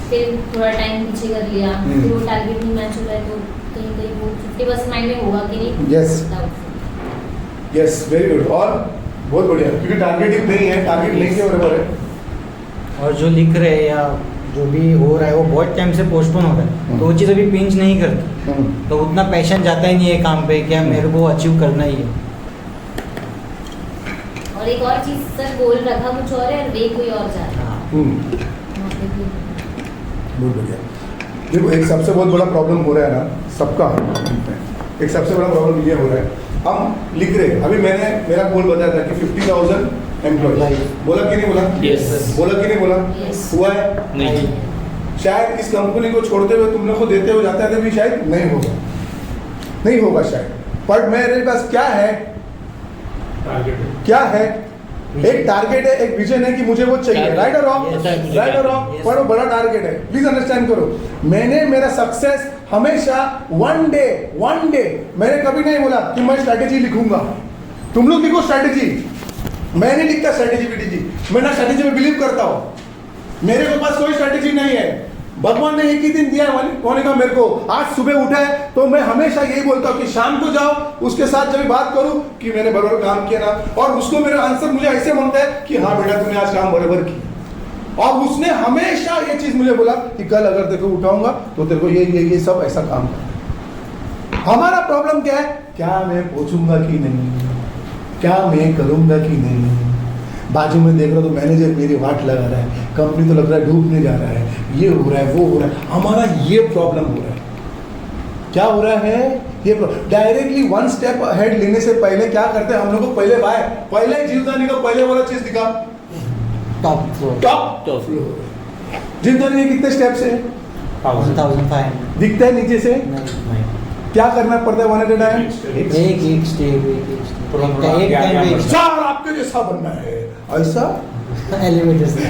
फिर थोड़ा टाइम पीछे कर लिया, फिर वो टारगेट नहीं मैच हो रहा है तो कहीं कहीं वो 50% माइंड में होगा कि नहीं। Yes. यस वेरी गुड, और बहुत बढ़िया, क्योंकि टारगेटिंग नहीं है, टारगेट लेंगे बराबर है। और जो लिख रहे हैं या जो भी हो रहा है वो बहुत टाइम से पोस्टपोन हो रहा है, तो वो चीज़ अभी पिंच नहीं करती, तो उतना पैशन जाता ही नहीं है काम पे, क्या मेरे को अचीव करना ही है। और एक और चीज़ सर, गोल रखा कुछ और है और वे कोई और जा रहा है। बहुत बढ़िया। देखो एक सबसे बहुत बड़ा प्रॉब्लम हो रहा है ना सबका, एक सबसे बड़ा प्रॉब्लम ये हो रहा है, हम लिख रहे हैं, अभी मैंने मेरा गोल बताया था कि 50,000 एम्प्लॉय, बोला कि नहीं बोला? Yes. बोला कि नहीं बोला? Yes. हुआ है? नहीं। शायद इस कंपनी को छोड़ते हुए तुम लोग को देते हुए जाते थे भी शायद नहीं होगा, नहीं होगा शायद, पर मेरे पास क्या है, टारगेट क्या है, एक टारगेट है, एक विजन है कि मुझे वो चाहिए, राइट और रॉन्ग, Yes. राइट और रॉन्ग, Yes. पर वो बड़ा टारगेट है, प्लीज अंडरस्टैंड करो। मैंने मेरा सक्सेस हमेशा वन डे मैंने कभी नहीं बोला कि मैं स्ट्रैटेजी लिखूंगा, तुम लोग लिखो स्ट्रैटेजी, मैं नहीं लिखता स्ट्रैटेजी बीटीजी, मैं ना स्ट्रैटेजी में बिलीव करता हूं, मेरे को पास कोई स्ट्रैटेजी नहीं है, भगवान ने एक ही दिन दिया होने का मेरे को, आज सुबह उठा है तो मैं हमेशा यही बोलता हूँ कि शाम को जाओ उसके साथ जब बात करूं कि मैंने बराबर काम किया ना, और उसको मेरा आंसर मुझे ऐसे मांगता है कि हाँ बेटा तूने आज काम बराबर किया, और उसने हमेशा ये चीज मुझे बोला कि कल अगर तेरे को उठाऊंगा तो तेरे को ये सब ऐसा काम कर। हमारा प्रॉब्लम क्या है, क्या मैं पहुंचूंगा कि नहीं, क्या मैं करूंगा कि नहीं, बाजू में देख रहा तो मैनेजर मेरी वाट लगा रहा है, कंपनी तो लग रहा है डूबने जा रहा है, ये हो रहा है वो हो रहा है, हमारा ये प्रॉब्लम हो रहा है। क्या हो रहा है, ये डायरेक्टली वन स्टेप अहेड लेने से पहले क्या करते हैं हम लोग को, पहले जीवदानी का पहले वाला चीज दिखा, टॉप फ्लोर टॉप जीवदानी के कितने स्टेप्स है, 1500 दिखता है नीचे से, नहीं, क्या करना पड़ता है वन एट ए टाइम, एक स्टेप एक टाइम चार आपके जैसा बनना है, ऐसा एलिवेटर से।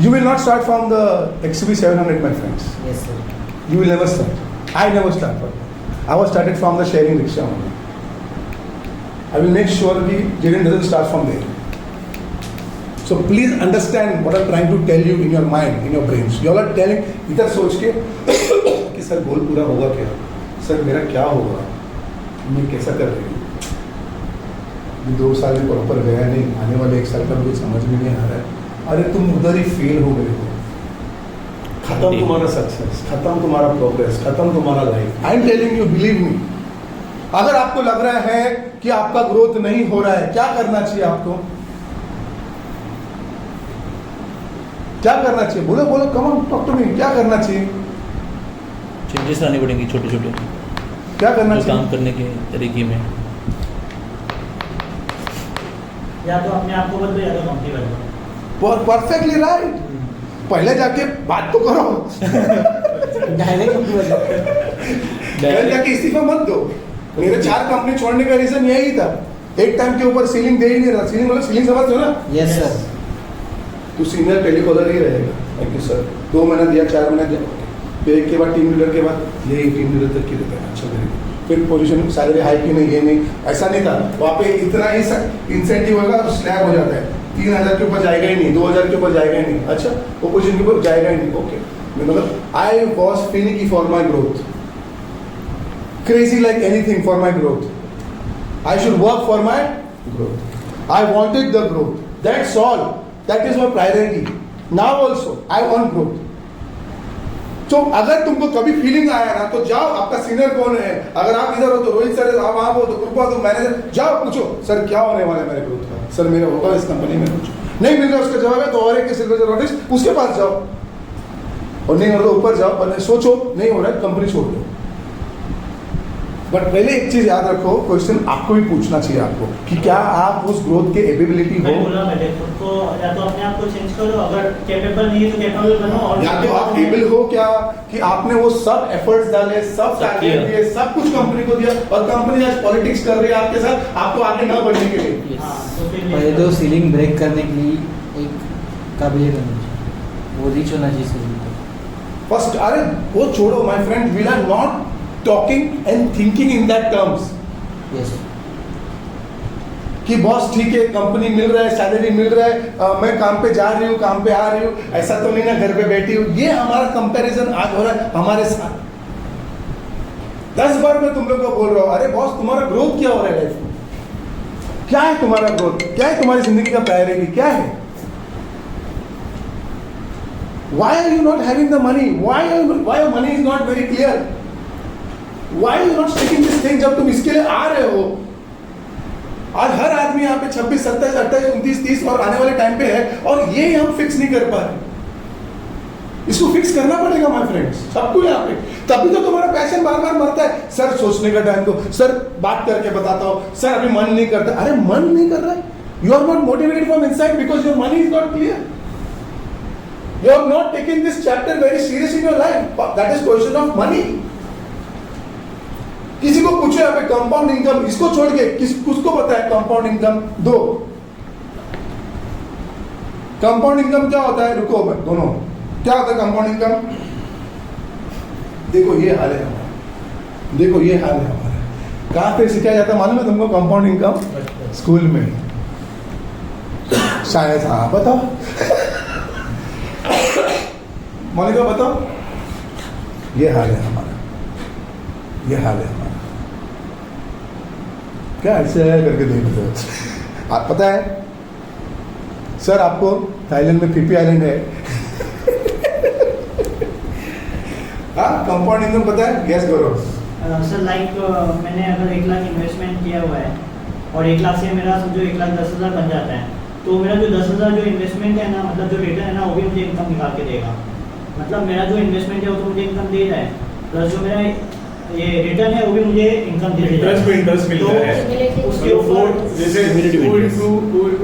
You will not start from the XUV 700, my friends. Yes sir, You will never start. I never started. I was started from the sharing rickshaw only. I will make sure the Jiren doesn't start from there. So please understand what I'm trying to tell you in your mind, in your brains. You all are telling, इधर सोच के कि sir गोल पूरा होगा क्या, sir मेरा क्या होगा, मैं कैसा कर रही हूँ, 2 साल भी प्रॉपर गया नहीं, आने वाले 1 साल का मुझे समझ में नहीं आ रहा है, अरे तुम उधर ही फेल हो गए हो, खत्म तुम्हारा सक्सेस, खत्म तुम्हारा प्रोग्रेस, खत्म तुम्हारा life. I am telling you, believe me, अगर आपको लग रहा है कि आपका ग्रोथ नहीं हो रहा है, क्या करना चाहिए आपको, क्या करना चाहिए, बोलो बोलो, come on talk to me, क्या करना चाहिए, चेंजेस लाने पड़ेंगे छोटे छोटे, क्या करना जो काम चाहिए, करने के तरीके में, या तो अपने आप को बदलो या तो कंपनी बदलो। परफेक्टली राइट, पहले जाके बात तो करो, डायरेक्ट पहले जाके इस्तीफा मत दो। मेरे 4 कंपनी छोड़ने का रीजन यही था, एक टाइम के ऊपर सीलिंग दे ही नहीं रहा, सीलिंग मतलब सीलिंग समझते हो ना, यस सर, तू सीनियर टेलीकॉलर ही रहेगा, थैंक यू सर, 2 महीना दिया, 4 महीना दिया, फिर एक के बाद टीम लीडर के बाद ये टीम लीडर तक की देता है, अच्छा वेरी गुड, फिर पोजीशन सैलरी हाइक ही नहीं, ये नहीं, ऐसा नहीं था, वहाँ पे इतना ही इंसेंटिव होगा और स्लैब हो जाता है, 3,000 के ऊपर जाएगा ही नहीं, 2,000 के ऊपर जाएगा ही नहीं, अच्छा वो पोजीशन के ऊपर जाएगा ही नहीं, ओके, मतलब I was finicky for my growth, crazy like anything for my growth. I should work for my growth. I wanted the growth. That's all. That is my priority. Now also, I want growth. तो अगर तुमको कभी feeling आया ना तो जाओ, आपका senior कौन है, अगर आप इधर हो तो रोहित सर, आप वहाँ हो तो कृपा तो मैनेजर, जाओ पूछो सर क्या होने वाला है मेरे ग्रोथ का, सर मेरा होगा इस कंपनी में, कुछ नहीं मिल रहा उसका जवाब है तो और एक सिल्वर नोटिस उसके पास जाओ, और नहीं हो तो ऊपर जाओ, पर सोचो नहीं हो रहा है कंपनी छोड़ दो। बट पहले एक चीज याद रखो, क्वेश्चन आपको भी पूछना चाहिए आपको कि क्या आप उस ग्रोथ के एबिलिटी हो, मैं बोला पहले खुद को या तो अपने आप को चेंज करो, अगर कैपेबल नहीं है तो कैपेबल बनो, और या तो आप एबल हो क्या कि आपने वो सब एफर्ट्स डाले, सब टारगेट दिए, सब कुछ कंपनी को दिया, और कंपनी आज पॉलिटिक्स कर रही है आपके साथ, आपको आगे न बढ़ने के लिए। हाँ, तो फिर पहले तो सीलिंग ब्रेक करने के लिए एक काबिलियत होनी चाहिए, वो रीच होना चाहिए सीलिंग फर्स्ट, अरे वो छोड़ो my friend, we are not talking and thinking in that terms, yes कि बॉस ठीक है, कंपनी मिल रहा है, सैलरी मिल रहा है, मैं काम पे जा रही हूँ, काम पे आ रही हूँ, ऐसा तो नहीं ना घर पे बैठी हूँ। ये हमारा कंपैरिजन आज हो रहा है हमारे साथ। 10 बार मैं तुम लोग को बोल रहा हूँ, अरे बॉस तुम्हारा ग्रोथ क्या हो रहा है लाइफ में? क्या है तुम्हारा ग्रोथ? क्या है तुम्हारी जिंदगी का प्रायोरिटी? क्या है? Why are you not having the money? Why your money is not very clear? Why are you not taking this thing? जब तुम इसके लिए आ रहे हो, आज हर आदमी यहाँ पे 26, 27, 28, 29, 30 और आने वाले टाइम पे है, और ये हम फिक्स नहीं कर पा रहे। इसको फिक्स करना पड़ेगा माय फ्रेंड्स, सबको यहाँ पे। तभी तो तुम्हारा पैशन बार बार मरता है। सर सोचने का टाइम दो, सर बात करके बताता हूँ, सर अभी मन नहीं करता। अरे मन नहीं कर रहा है, you are not motivated from inside because your money is not clear. You have not taken this chapter very serious in your life. That is question of money. किसी को पूछो यहाँ पे कंपाउंड इनकम, इसको छोड़ के किसको पता है कंपाउंड इनकम? दो कंपाउंड इनकम क्या होता है? रुको दोनों, क्या होता है कंपाउंड इनकम? देखो ये हाल है हमारा, देखो ये हाल है हमारा। कहाँ पे सिखाया जाता है मालूम है तुमको कंपाउंड इनकम? स्कूल में शायद। हाँ बताओ मोनिका बताओ। ये हाल है हमारा, ये हाल है हमारा। क्या ऐसे है करके देख रहे हो? आप पता है सर आपको थाईलैंड में पीपी आइलैंड है। हाँ कंपाउंड इनकम पता है? गैस करो सर। लाइक मैंने अगर 1 लाख इन्वेस्टमेंट किया हुआ है और 1 लाख से मेरा समझो 1,10,000 बन जाता है, तो मेरा जो 10,000 जो इन्वेस्टमेंट है ना, मतलब जो रिटर्न है ना, वो भी मुझे इनकम निकाल के देगा। मतलब मेरा जो इन्वेस्टमेंट है वो तो मुझे इनकम दे रहा है, प्लस जो मेरा ये रिटर्न है वो भी मुझे इनकम दे रहा है। इंटरेस्ट पे इंटरेस्ट मिल रहा है। उसके ऊपर जैसे 2 into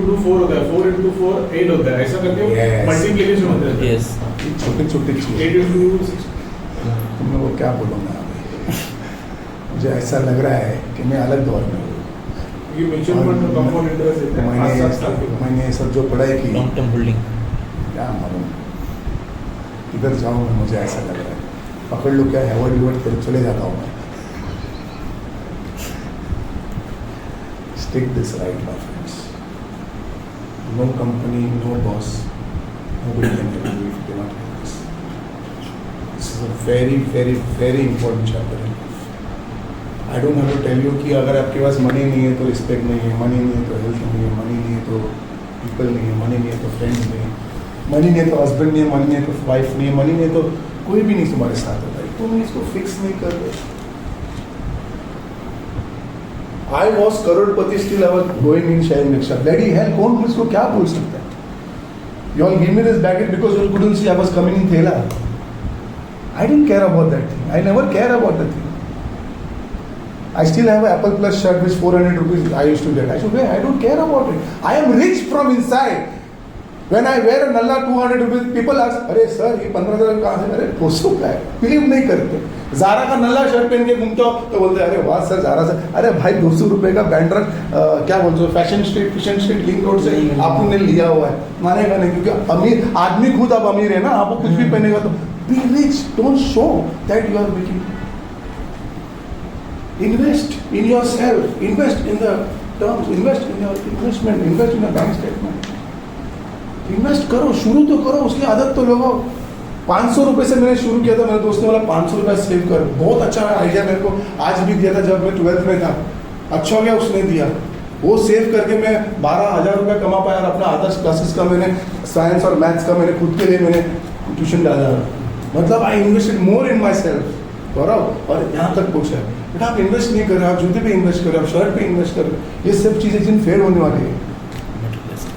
2 4 होता है, 4 into 4 8 होता है, ऐसा करके मल्टीप्लिकेशन होता है। यस, छोटे छोटे चीज 8 into 6। तुम लोग को क्या बोलूँगा मुझे ऐसा लग रहा है कि मैं अलग दौर में हूँ। ये म्यूचुअल फंड में कंपाउंड इंटरेस्ट देते हैं। मैंने सब जो पढ़ाई की, लॉन्ग टर्म होल्डिंग, क्या मालूम इधर जाऊँ मैं, मुझे ऐसा लग रहा है पकड़ लो क्या हैवर्ड यूवर्ड फिर चले जाता हूँ मैं। Stick this right my friends, no company, no boss, nobody can help you if you cannot help this. This is a very very very important chapter in life. I don't have to tell you कि अगर आपके पास money नहीं है तो respect नहीं है, money नहीं है तो हेल्थ नहीं है, मनी नहीं है तो पीपल नहीं है, मनी नहीं है तो फ्रेंड्स नहीं है, मनी नहीं है तो हस्बैंड नहीं है, मनी नहीं है तो वाइफ नहीं है, मनी नहीं है तो कोई भी नहीं तुम्हारे साथ होता है। तुम इसको फिक्स नहीं कर रहे। I was Crorepati, still I was going in sharing rickshaw. Bloody hell, कौन इसको क्या बोल सकता है? You all give me this baggage because you couldn't see I was coming in thela. I didn't care about that thing. I never care about that thing. I still have an Apple Plus shirt which 400 rupees I used to get. I said, I don't care about it. I am rich from inside. When I wear a nalla 200 rupees, people ask, अरे sir ये 15,000 कहाँ से? अरे 200 का है, believe नहीं करते। ज़ारा का नल्ला शर्ट पहन के घूमता हो तो बोलते अरे वाह सर ज़ारा से। अरे भाई 200 रुपये का बैंड्रक क्या बोलते हो, फैशन स्ट्रीट लिंक रोड से आपने लिया हुआ है, मानेगा नहीं क्योंकि अमीर आदमी खुद अब अमीर है ना, आपको कुछ भी पहनेगा तो be rich, don't show that you are making. Invest in yourself, invest in the terms, invest in your investment, invest in a bank statement. Invest करो, शुरू तो करो, उसकी आदत तो लगाओ। 500 रुपये से मैंने शुरू किया था, मेरे दोस्त ने बोला 500 रुपये सेव कर। बहुत अच्छा आइडिया मेरे को आज भी दिया था जब मैं 12th में था। अच्छा हो गया उसने दिया, वो सेव करके मैं 12,000 रुपये कमा पाया और अपना आदर्श क्लासेस का मैंने साइंस और मैथ्स का मैंने खुद के लिए मैंने ट्यूशन डाला। मतलब I invested more in my self. गौरव और यहाँ तक पूछा है बेटा आप इन्वेस्ट नहीं कर रहे, आप जूते पे इन्वेस्ट कर रहे, आप शर्ट पे इन्वेस्ट कर रहे, ये सब चीज़ें जिन फेल होने वाली है,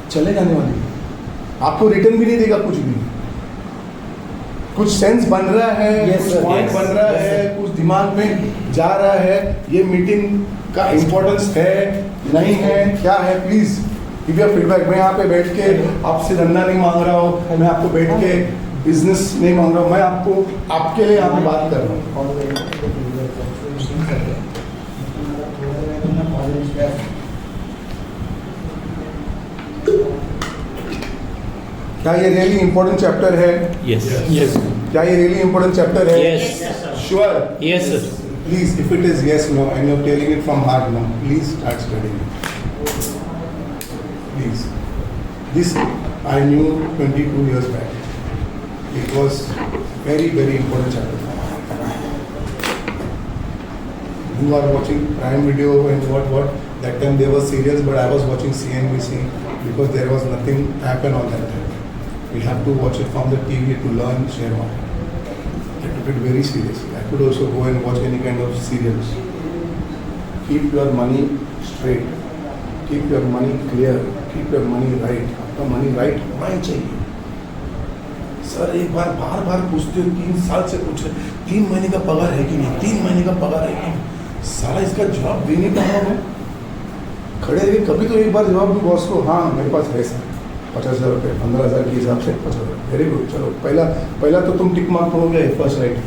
चले जाने वाली है, आपको रिटर्न भी नहीं देगा कुछ भी। कुछ सेंस बन रहा है, कुछ पॉइंट बन रहा है, कुछ दिमाग में जा रहा है, ये मीटिंग का इम्पोर्टेंस है नहीं है क्या है, प्लीज गिव योर फीडबैक। मैं यहाँ पे बैठ के आपसे धंधा नहीं मांग रहा हूँ, मैं आपको बैठ के बिजनेस नहीं मांग रहा हूँ, मैं आपको आपके लिए यहाँ पे बात कर रहा हूँ। क्या ये रियली इम्पोर्टेंट चैप्टर है? यस यस, क्या ये रियली इम्पोर्टेंट चैप्टर है? Yes sure? Yes sir. Please, if it is yes, no, and you're telling it from heart, no, please start studying it. This I knew 22 years back. It was very, very important chapter. You are watching Prime Video and what? That time they were serious, but I was watching CNBC because there was nothing happen on that time. We have to watch it from the TV to learn share market. I took it very seriously. I could also go and watch any kind of serials. Keep your money straight. Keep your money clear. Keep your money right. आपका money right होना ही चाहिए. Sir एक बार बार पूछते हो, 3 साल से पूछ रहे, 3 महीने का पगार है कि नहीं, 3 महीने का पगार है कि नहीं. सारा इसका जवाब दे नहीं पाऊंगा मैं. खड़े रहिए, कभी तो एक बार जवाब दूँ बॉस को, हाँ मेरे पास है सर 50,000 रुपये, 15,000 के हिसाब से 50,000. Very good. चलो पहला तो तुम टिक मार्क करोगे फर्स्ट राइट.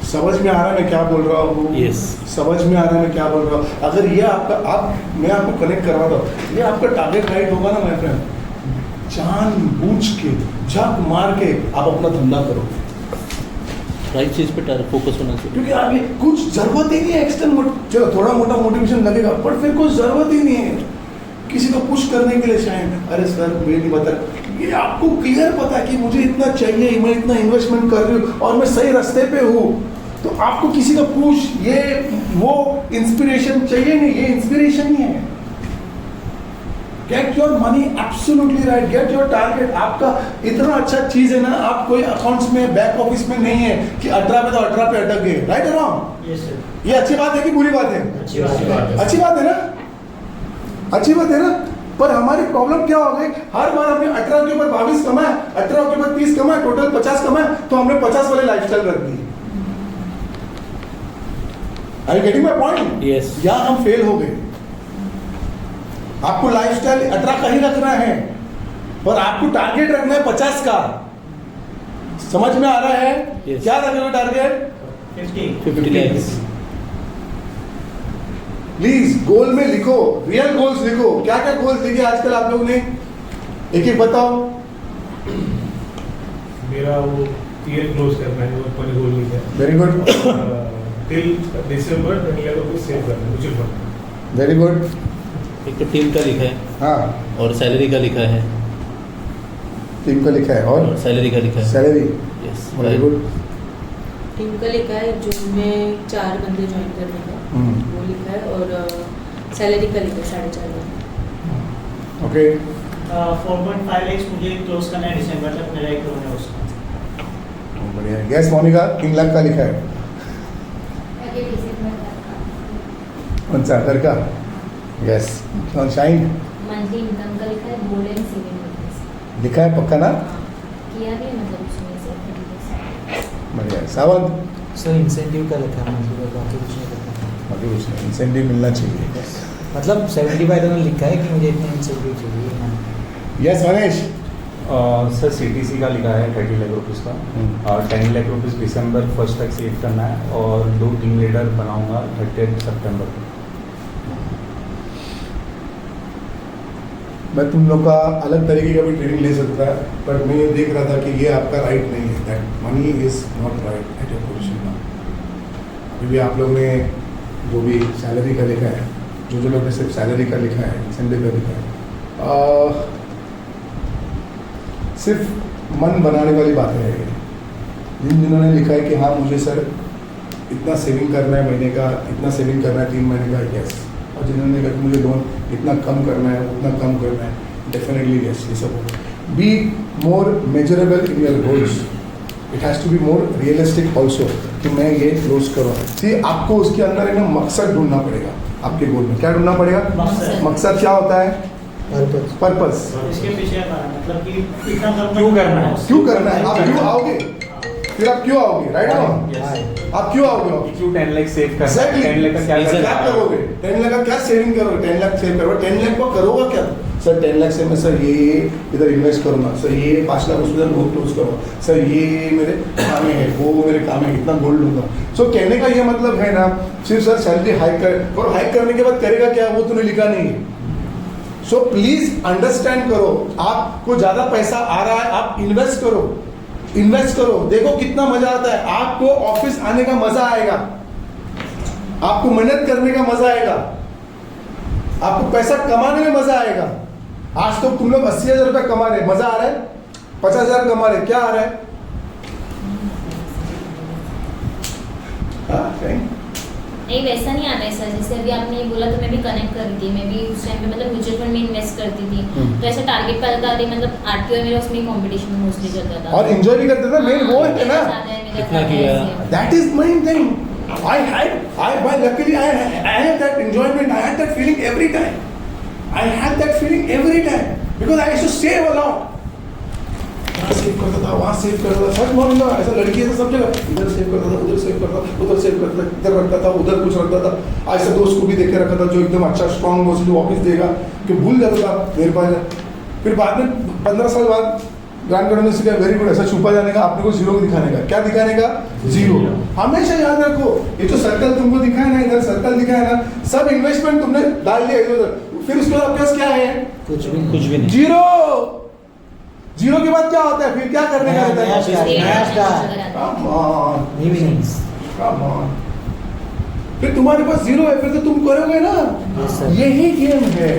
समझ में आ रहा है मैं क्या बोल रहा हूँ? Yes. समझ में आ रहा है मैं क्या बोल रहा हूँ? अगर ये मैं आपको कनेक्ट करवाता हूँ, ये आपका टारगेट राइट होगा ना मेरे फ्रेंड, जानबूझ के झक मार के आप अपना धंधा करो. राइट चीज पे फोकस होना चाहिए. क्योंकि आगे कुछ जरूरत ही नहीं है एक्सटर्नल. चलो थोड़ा मोटा मोटिवेशन लगेगा, पर फिर कुछ जरूरत ही नहीं है किसी को पुश करने के लिए. शायद अरे सर मुझे नहीं पता, ये आपको क्लियर पता है कि मुझे इतना चाहिए, मैं इतना इन्वेस्टमेंट कर रही हूँ और मैं सही रास्ते पे हूँ, तो आपको किसी का पुश ये वो इंस्पिरेशन चाहिए नहीं. ये इंस्पिरेशन ही है. Get your money absolutely right. Get your target. आपका इतना अच्छा चीज है ना, आप कोई अकाउंट्स में बैक ऑफिस में नहीं है कि 18 पे तो 18 पे अटक गए. राइट और रॉन्ग? Yes sir. ये अच्छी बात है कि बुरी बात है? अच्छी बात है. अच्छी बात है ना? अच्छी बात है ना? पर हमारी प्रॉब्लम क्या हो गई, हर बार हमने 18 के ऊपर 22 कमाए, 18 के ऊपर 30 कमाए, टोटल 50 कमाए, तो हमने 50 वाले लाइफस्टाइल रख दी. Are you getting my point? Yes. यहाँ हम फेल हो गए. आपको लाइफस्टाइल 18 का ही रखना है, पर आपको टारगेट रखना है 50 का. समझ में आ रहा है? Yes. क्या रखना टारगेट? 50 lakhs. प्लीज गोल में लिखो, रियल गोल्स लिखो. क्या क्या गोल्स लिखे आजकल आप लोगों ने? एक बताओ. मेरा वो ईयर क्लोज करना है, वो अपने गोल लिखा है. Very good. टिल दिसंबर 10 लाख रुपए सेव करना है म्यूचुअल फंड. Very good. एक तो टीम का लिखा है हाँ, और सैलरी का लिखा है. टीम का लिखा है और सैलरी का लिखा है. Salary. Yes. Very good. Team का लिखा है, जून में 4 बंदे ज्वाइन करने का वो लिखा है, और सैलरी का लिखा है 4.5 लाख. ओके. 4.5 लाख मुझे क्लोज करना है दिसंबर तक. मेरा एक लोन है उसका. बढ़िया. यस मोनिका, 3 लाख का लिखा है. अगले डिसेंबर तक का. कौन सा घर का? यस. शाइन मंथली इनकम का लिखा है, गोल्ड एंड सेविंग लिखा है पक्का ना? किया भी मतलब उसमें से. बढ़िया. सावंत सर इंसेंटिव का लिखा है मंथली का, बाकी कुछ नहीं लिखा. बाकी कुछ नहीं. इंसेंटिव मिलना चाहिए. मतलब 75,000 लिखा है कि मुझे इतना इंसेंटिव चाहिए. यस गणेश. सर CTC का लिखा है 30 लाख रुपीज़ का, और 10 लाख रुपीज़ दिसंबर 1 तक सेव करना है, और 2 टीम लीडर बनाऊंगा 30 सितंबर को. मैं तुम लोग का अलग तरीके का भी ट्रेनिंग ले सकता है, बट मैं ये देख रहा था कि ये आपका राइट नहीं है. That money is not right at your position now. अभी भी आप लोग ने जो भी सैलरी का लिखा है, जो लोग ने सिर्फ सैलरी का लिखा है, इंसेंटिव का लिखा है, सिर्फ मन बनाने वाली बातें हैं. जिन्होंने लिखा है कि हाँ मुझे सर इतना सेविंग करना है महीने का, इतना सेविंग करना है 3 महीने का, यस. और जिन्होंने कहा कि मुझे लोन इतना कम करना है, उतना कम करना है, डेफिनेटली यस. ये सब be more measurable in your goals. It has to be more realistic also कि मैं ये क्लोज करूँ. सी आपको उसके अंदर है ना मकसद ढूंढना पड़ेगा. आपके गोल में क्या ढूंढना पड़ेगा? मकसद क्या होता है? पर्पस. इसके पीछे मतलब कि इतना क्यों करना है? क्यों करना है? आप क्यों आओगे? फिर आप क्यों आओगे? राइट ना? आप क्यों आओगे? क्यों 10 लाख सेव करना है? Exactly. 10 लाख का क्या करोगे? 10 लाख का क्या सेविंग करोगे? 10 लाख सेव करोगे, 10 लाख को करोगे क्या? सर 10 लाख से मैं सर ये इधर इन्वेस्ट करूँगा, सर ये 5 लाख उसमें लोन क्लोज करूँगा, सर ये मेरे काम में है, वो मेरे काम में इतना गोल्ड लूँगा. सो कहने का ये मतलब है ना, सिर्फ सर सैलरी हाइक कर, और हाइक करने के बाद करेगा क्या वो तूने लिखा नहीं है. सो प्लीज अंडरस्टैंड करो. आपको ज़्यादा पैसा आ रहा है, आप इन्वेस्ट करो. इन्वेस्ट करो, देखो कितना मजा आता है. आपको ऑफिस आने का मजा आएगा, आपको मेहनत करने का मजा आएगा. आपको पैसा कमाने में मजा आएगा। आज तो तुम लोग 80,000 रुपये कमा रहे, मजा आ रहा है? 50,000 कमा रहे, क्या आ रहा है? नहीं वैसा नहीं आता है सर, जैसे अभी आपने ये बोला तो मैं भी कनेक्ट कर रही थी, मैं भी उस टाइम पे मतलब म्यूचुअल फंड में इन्वेस्ट करती थी, तो ऐसा टारगेट पे आता था, मतलब आरटीओ मेरा उसमें कंपटीशन मोस्टली चलता था और एंजॉय भी करते थे, मेन वो है ना, कितना किया? That is my thing. Luckily I had that enjoyment, I had that feeling every time. I had that feeling every time because I used to save a lot. यहाँ सेव करता था, वहाँ सेव करता था, सच बोलूँगा, ऐसा लड़की ऐसा सब जगह इधर सेव करता था, उधर सेव करता था, उधर सेव करता था, इधर रखता था, उधर कुछ रखता था। ऐसा दोस्त को भी देख के रखा था जो एकदम अच्छा स्ट्रॉन्ग दोस्त जो वापस देगा, कि भूल जाता था मेरे पास। फिर बाद में 15 साल बाद ग्रांड करने से क्या वेरी गुड, ऐसा छुपा जाने का, आपने को जीरो दिखाने का, क्या दिखाने का? जीरो। हमेशा याद रखो, ये जो सर्कल तुमको दिखा है ना, इधर सर्कल दिखा है ना, सब इन्वेस्टमेंट तुमने डाल दिया इधर, फिर उसके बाद पास क्या है? कुछ भी नहीं, जीरो। जीरो के बाद क्या होता है? फिर क्या करने का रहता है? Come on. फिर तुम्हारे पास जीरो है, फिर तो तुम करोगे ना। यही गेम है,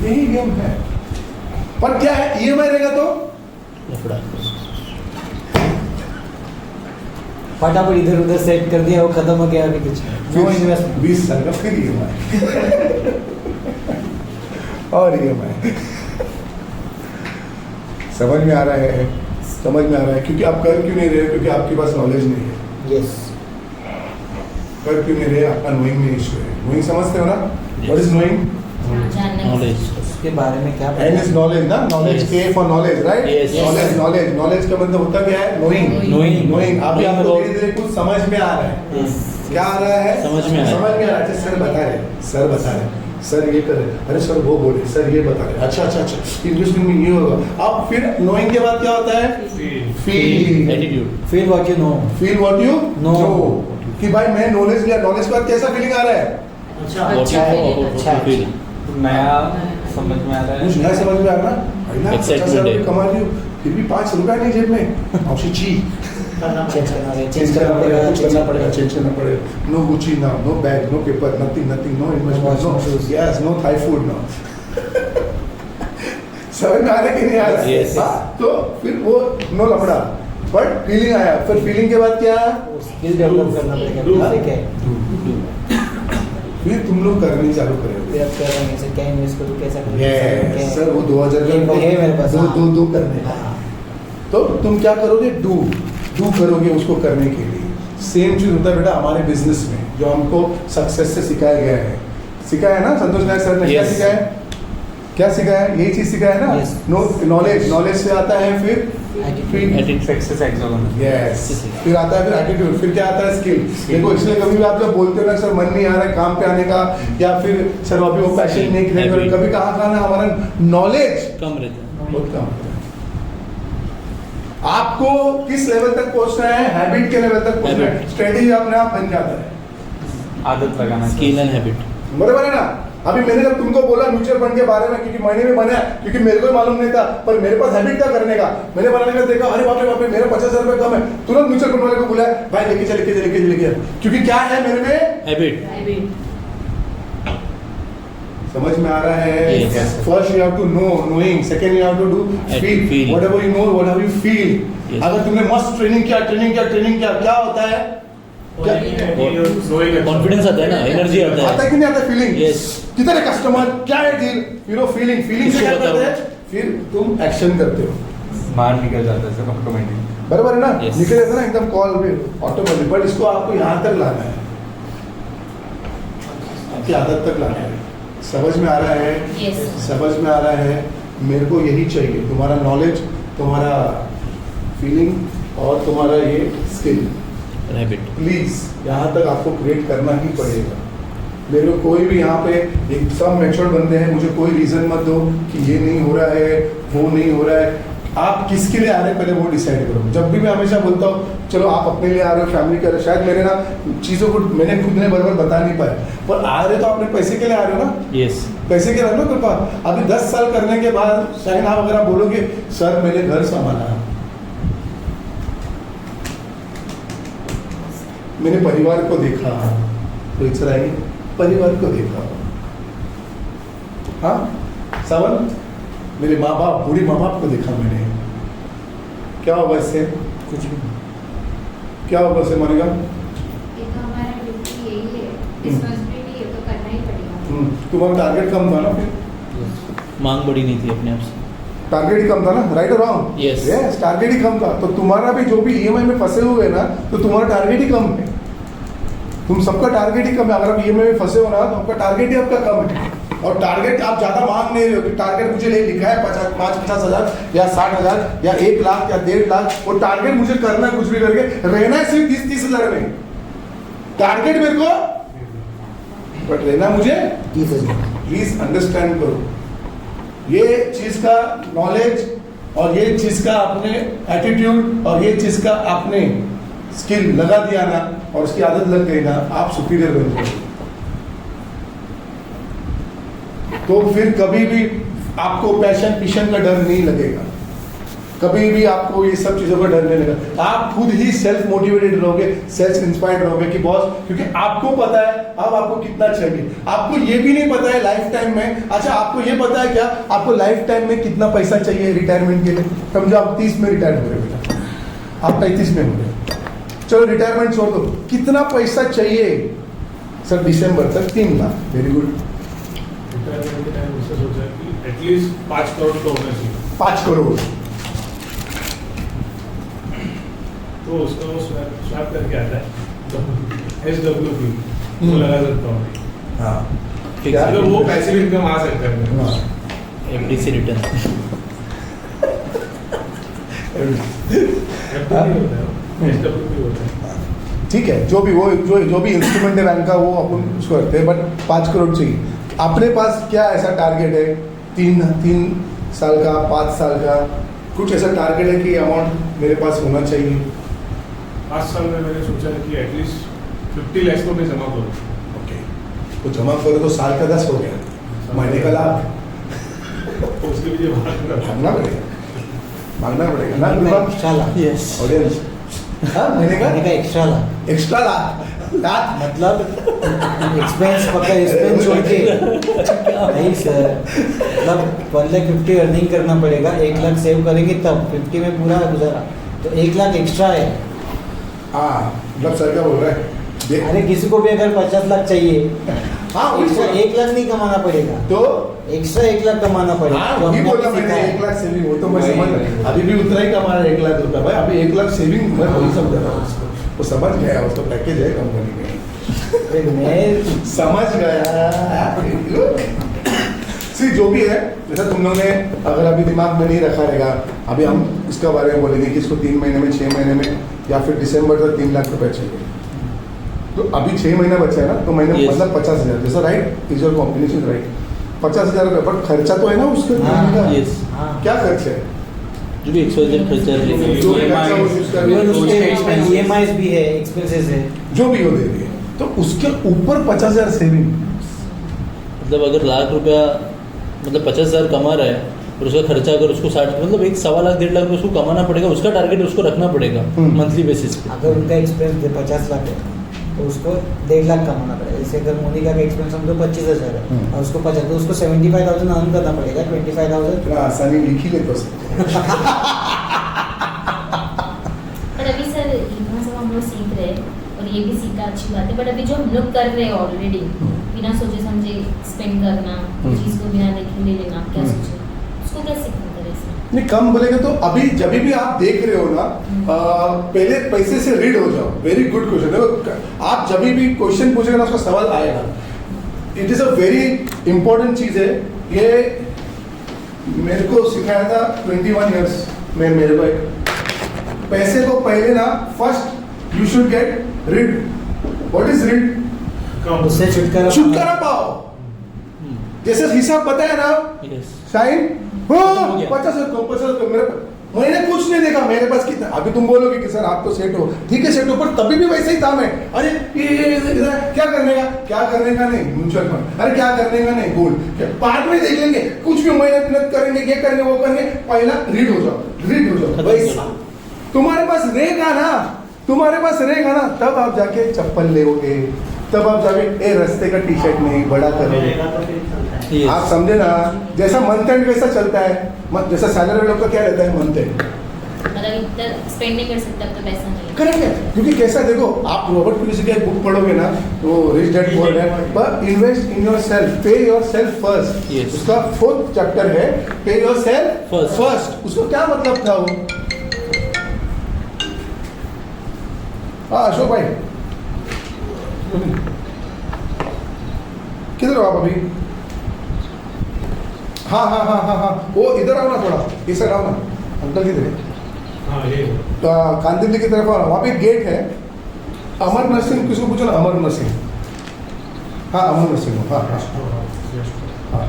यही गेम है। पर क्या है, ईएमआई रहेगा तो फटाफट इधर उधर सेट कर दिया, वो खत्म हो गया, अभी कुछ नो इन्वेस्टमेंट। 20 साल का फिर ईएमआई और ईएमआई। समझ में आ रहा है? समझ में आ रहा है? क्योंकि आप कर क्यों नहीं रहे? क्योंकि आपके पास नॉलेज नहीं है। यस, कर क्यों नहीं रहे? आपका नोइंग में इशू है। नोइंग समझते हो ना? What is knowing? नॉलेज उसके बारे में क्या एन इज नॉलेज ना, नॉलेज के for knowledge, right? Yes. Knowledge knowledge knowledge का मतलब होता क्या है? नोइंग। नोइंग अभी आपको धीरे धीरे कुछ समझ में आ रहा है। क्या आ रहा है? समझ में आ रहा है। समझ में आ रहा है। सर बता रहे, सर बता रहे, सर ये कर रहे, अरे सर वो बोले, सर ये बता रहे, अच्छा अच्छा अच्छा इंटरेस्टिंग में ये होगा। अब फिर नोइंग के बाद क्या होता है? Feel. Attitude. Feel what you no. Feel what you no. कि भाई मैं नॉलेज लिया, नॉलेज के बाद कैसा फीलिंग आ रहा है? अच्छा फील नया समझ में आ रहा है, कुछ नया समझ में आ रहा है। Excitement है। कमा रही हूँ, फिर भी 5 रुपया नहीं जेब में, औषधि ची चेंज करना चेंज करना पड़ेगा, चेंज करना पड़ेगा। No Gucci now, no bag, no paper, nothing, no investment, no yes, no Thai food now. समझ में आ रहा है कि नहीं आ रहा है? Yes. तो फिर वो नो लफड़ा, बट फीलिंग आया। फिर फीलिंग के बाद क्या? स्किल डेवलप करना पड़ेगा। ठीक है, फिर तुम लोग करनी चालू करेंगे। फिर अब कर रहे हैं, क्या इन्वेस्ट करूँ, कैसा करूँ, Yes, सर वो 2000 का है मेरे पास। दो करने का। तो तुम क्या करोगे? डू करोगे उसको करने के लिए। सेम चीज होता है बेटा हमारे बिजनेस में, जो हमको सक्सेस से सिखाया गया है। सिखाया है ना संतोष नायक सर ने? क्या Yes. सिखाया है? क्या सिखाया है? यही चीज सिखाया है ना? Yes. नॉलेज से आता है फिर सक्सेस एक्सोगोनल। यस, फिर आता है फिर एटीट्यूड, फिर क्या आता है? स्किल। देखो इसलिए कभी भी आप जब बोलते हो ना सर मन नहीं आ रहा है काम पे आने का, या फिर सर अभी वो पैशन नहीं क्रिएट कर, कभी कहाँ खाना हमारा नॉलेज कम रहता है। बहुत कम है। आपको किस लेवल तक पहुंचना है? हैबिट के लेवल तक पहुंचना है। स्ट्रेटेजी अपने आप बन जाता है, आदत लगाना, स्किल एंड हैबिट। बराबर है ना? अभी मैंने जब तुमको बोला म्यूचुअल फंड के बारे में, क्योंकि मैंने भी बनाया, क्योंकि मेरे को मालूम नहीं था, पर मेरे पास हैबिट था करने का। मैंने बनाने का देखा, अरे बाप रे मेरा 50,000 रुपये कम है, तुरंत म्यूचुअल फंड वाले को बुलाया, भाई लेके चल। क्योंकि क्या है मेरे में? हैबिट। समझ में आ रहा है? Yes. First you have to know, knowing, second you have to do, feel. Whatever you know, whatever you feel. Yes. अगर तुमने मस्त ट्रेनिंग किया, क्या होता है? कॉन्फिडेंस आता है ना, एनर्जी आता आता है। कि नहीं आता? फीलिंग। Yes. किधर है कस्टमर, क्या है डील, यू नो फीलिंग से क्या करते हैं? फिर तुम एक्शन करते हो, बाहर निकल जाता है सर ऑटोमेटिक। बराबर है ना? Yes. निकल जाता है ना एकदम कॉल पे ऑटोमेटिक। बट इसको आपको यहाँ तक लाना है, आपकी आदत तक लाना है। समझ में आ रहा है? Yes. समझ में आ रहा है? मेरे को यही चाहिए, तुम्हारा नॉलेज, तुम्हारा फीलिंग और तुम्हारा ये स्किल। हैबिट। प्लीज यहाँ तक आपको क्रिएट करना ही पड़ेगा। मेरे को कोई भी यहाँ पे एक सब मैच्योर बंदे हैं, मुझे कोई रीजन मत दो कि ये नहीं हो रहा है, वो नहीं हो रहा है। आप किसके लिए आ रहे हैं पहले वो डिसाइड करो। जब भी मैं हमेशा बोलता हूँ चलो आप अपने लिए आ रहे हो, फैमिली के लिए, शायद मेरे ना चीज़ों को मैंने खुद ने बराबर बता नहीं पाया, पर आ रहे तो अपने पैसे के लिए आ रहे हो ना? यस। पैसे के लिए ना कृपा। अभी 10 साल करने के बाद शायद आप अगर आप बोलोगे सर मैंने घर संभाला, मैंने परिवार को देखा, तो इट्स राइट। परिवार को देखा। हाँ सावन, मेरे माँ बाप, बूढ़ी माँ बाप को देखा मैंने। क्या होगा इससे? कुछ भी नहीं। क्या होगा इससे मानेगा? ये तो हमारा ड्यूटी यही है, रिस्पांसिबिलिटी है, तो करना ही पड़ेगा। तुम्हारा टारगेट कम था ना, फिर मांग बड़ी नहीं थी अपने आप से। टारगेट ही कम था ना, राइट और रॉन्ग? Yes. यस, टारगेट ही कम था। तो तुम्हारा भी जो भी ईएमआई में फंसे हुए ना, तो तुम्हारा टारगेट ही कम है। तुम सबका टारगेट ही कम है। अगर आप ईएमआई में फंसे हो ना, तो आपका टारगेट ही आपका कम है। और टारगेट आप ज्यादा मांग नहीं रहे हो कि टारगेट मुझे लिखा है 50 हजार या 60 हजार या 1 लाख या 1.5 लाख। वो टारगेट मुझे करना है, कुछ भी करके रहना है सिर्फ 30 हजार में। टारगेट मेरे को, बट रहना मुझे 30,000। प्लीज अंडरस्टैंड करो। ये चीज का नॉलेज और ये चीज का आपने एटीट्यूड और ये चीज का आपने स्किल लगा दिया ना, और उसकी आदत लग गई ना, आप सुपीरियर बन जाओगे। तो फिर कभी भी आपको पैशन का डर नहीं लगेगा, कभी भी आपको ये सब चीजों का डर नहीं लगेगा। आप खुद ही सेल्फ मोटिवेटेड रहोगे, सेल्फ इंस्पायर्ड रहोगे कि बॉस, क्योंकि आपको पता है अब आपको कितना चाहिए। आपको ये भी नहीं पता है लाइफ टाइम में, अच्छा आपको ये पता है क्या, आपको लाइफ टाइम में कितना पैसा चाहिए रिटायरमेंट के लिए? समझो आप 30 में रिटायर हो रहे बेटा, आप 35 में हो रहे, चलो रिटायरमेंट छोड़ दो, कितना पैसा चाहिए? सर दिसंबर तक 3 लाख। Very good. रिटायरमेंट के टाइम उससे सोचा कि एटलीस्ट 5 करोड़ तो होना चाहिए। 5 करोड़ तो उसका वो स्वैप करके आता है SWP, वो लगा सकता हूँ। हाँ, क्या? मतलब वो पैसिव इनकम आ सकता है। हाँ। FD से रिटर्न। FD होता है, SWP होता है। ठीक है, जो भी वो जो भी इंस्ट्रूमेंट है बैंक का, वो अपन उसको करते हैं, बट 5 करोड़ चाहिए। अपने पास क्या ऐसा टारगेट है? 3 साल का, 5 साल का, कुछ ऐसा टारगेट है कि अमाउंट मेरे पास होना चाहिए? 5 साल में मैंने सोचा है कि एटलीस्ट 50 लाख तो मैं जमा करूँ। ओके, तो जमा करो तो साल का 10 हो गया, महीने का लाख। तो उसके लिए मांगना पड़ेगा ना, एक्स्ट्रा लाख। यस। ऑडियंस। हाँ, महीने का एक्स्ट्रा लाख, एक्स्ट्रा लाख मतलब एक्सपेंस पक्का एक्सपेंस छोड़ के नहीं सर, मतलब 1,50,000 अर्निंग करना पड़ेगा, 1 लाख सेव करेंगे तब 50 में पूरा गुजारा, तो 1 लाख एक्स्ट्रा है। हाँ, मतलब सर क्या बोल रहा है? अरे किसी को भी अगर 50 लाख चाहिए, हाँ, एक्स्ट्रा 1 लाख नहीं कमाना पड़ेगा, तो एक्स्ट्रा 1 लाख कमाना पड़ेगा। हाँ, तो वही हमने बोला अभी मैंने, सीखा है। 1 लाख सेविंग, वो तो मैं समझ, अभी भी उतना ही कमा रहा है 1 लाख रुपया। भाई अभी 1 लाख सेविंग मैं वही समझ रहा हूँ उसको, वो समझ गया, उसका पैकेज है कंपनी में, मैं समझ गया। सी जो भी है, जैसा तुम लोगों ने अगर अभी दिमाग में नहीं रखा रहेगा, अभी हम इसका बारे में बोलेंगे कि इसको 3 महीने में, 6 महीने में, या फिर दिसंबर तक 3 लाख रुपए चाहिए। तो अभी 6 महीना बचा है ना, तो महीने Yes. मतलब 50,000, जैसा right is your combination right, 50,000 रुपये, बट खर्चा तो है ना उसके हाँ, का। यस। हाँ, क्या खर्च है? जो भी XYZ खर्चा है, जो भी खर्चा हो उसका भी- इवन उसके EMIs भी है, एक्सपेंसेस है। जो भी हो दे रही है, तो उसके ऊपर 50,000 सेविंग। मतलब अगर लाख रुपया, मतलब 50,000 कमा रहा है और उसका खर्चा अगर उसको 60, मतलब 1.25 लाख 1.5 लाख उसको कमाना पड़ेगा, उसका टारगेट उसको रखना पड़ेगा मंथली बेसिस पे। अगर उनका एक्सपेंस 50 लाख है तो उसको 1.5 लाख कमाना पड़ेगा। जैसे अगर मोनिका का एक्सपेंस समझो 25,000 है और उसको 50, तो उसको 75,000 अर्न करना पड़ेगा, 25,000। इतना आसानी लिख ही ले तो सकते हैं। पर अभी सर इतना सब हम लोग सीख रहे हैं और ये भी सीखा अच्छी बात है, बट अभी जो हम लोग कर रहे हैं ऑलरेडी, बिना सोचे समझे स्पेंड करना, चीज को बिना देखे ले लेना, क्या सोचे उसको क्या सीखना करें इसमें? नहीं, कम बोलेंगे तो अभी जब भी आप देख रहे हो ना, पहले पैसे से रीड हो जाओ। Very good question. देखो, आप जब भी क्वेश्चन पूछेगा ना, उसका सवाल आएगा। It is a very important चीज है। ये मेरे को सिखाया था 21 ईयर्स में मेरे को एक, पैसे को पहले ना first you should get rid. What is read? उससे छुटकारा पाओ। जैसे हिसाब बताया ना यस। साइन, हो गया। 50 मेरे मैंने कुछ नहीं देखा मेरे पास कितना। अभी तुम बोलोगे कि सर आप तो सेट हो, ठीक है सेट हो, पर तभी भी वैसे ही था मैं। अरे ये क्या करने का नहीं म्यूचुअल फंड, अरे क्या करने का नहीं गोल्ड, बाद में देख लेंगे, कुछ भी मेहनत करेंगे, ये करेंगे वो करेंगे, पहला रीड हो जाओ। वैसा तुम्हारे पास रहेगा ना, तब आप जाके चप्पल लोगे, तब आप जाके ए रास्ते का टी शर्ट नहीं बड़ा करो, रहेगा तो फिर चलता है। Yes. आप समझे ना, जैसा मंथ एंड वैसा चलता है, जैसा सैलरी लोग का क्या रहता है मंथ एंड, मतलब इतना स्पेंड नहीं कर सकते, अब तो पैसा नहीं है। करेक्ट है, क्योंकि कैसा देखो आप रॉबर्ट कियोसाकी की एक बुक पढ़ोगे ना, वो रिच डैड पुअर डैड, पर इन्वेस्ट इन योर सेल्फ, पे योर सेल्फ फर्स्ट। Yes. उसका 4th चैप्टर है पे योर सेल्फ First. फर्स्ट। उसको क्या मतलब था वो? हाँ अशोक भाई किधर हो आप अभी? हाँ हाँ हाँ हाँ हाँ, वो इधर आओ ना, थोड़ा इस साइड आओ ना, अंकल किधर है? हाँ ये तो कांदिवली की तरफ आओ, वहाँ पे एक गेट है, अमर नरसिंह, किसको पूछो ना, अमर नरसिंह, हाँ अमर नरसिंह, हाँ हाँ हाँ।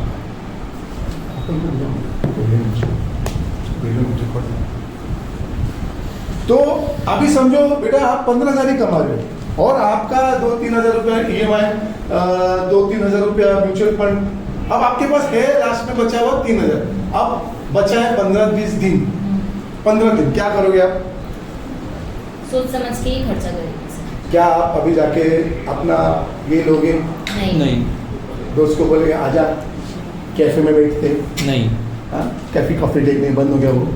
तो अभी समझो बेटा आप 15,000 ही कमा रहे हो और आपका 2-3 हज़ार रुपया EMI, 2-3 हज़ार रुपया म्यूचुअल फंड, अब आपके पास है लास्ट में बचा हुआ 3,000, अब बचा है 15-20 दिन, 15 दिन क्या करोगे आप? सोच समझ के ही खर्चा करेंगे सर। क्या आप अभी जाके अपना ये लोगे, नहीं दोस्त को बोलेंगे आजा कैफे में बैठते, नहीं हाँ कैफे कॉफी डेट नहीं बंद हो गया वो,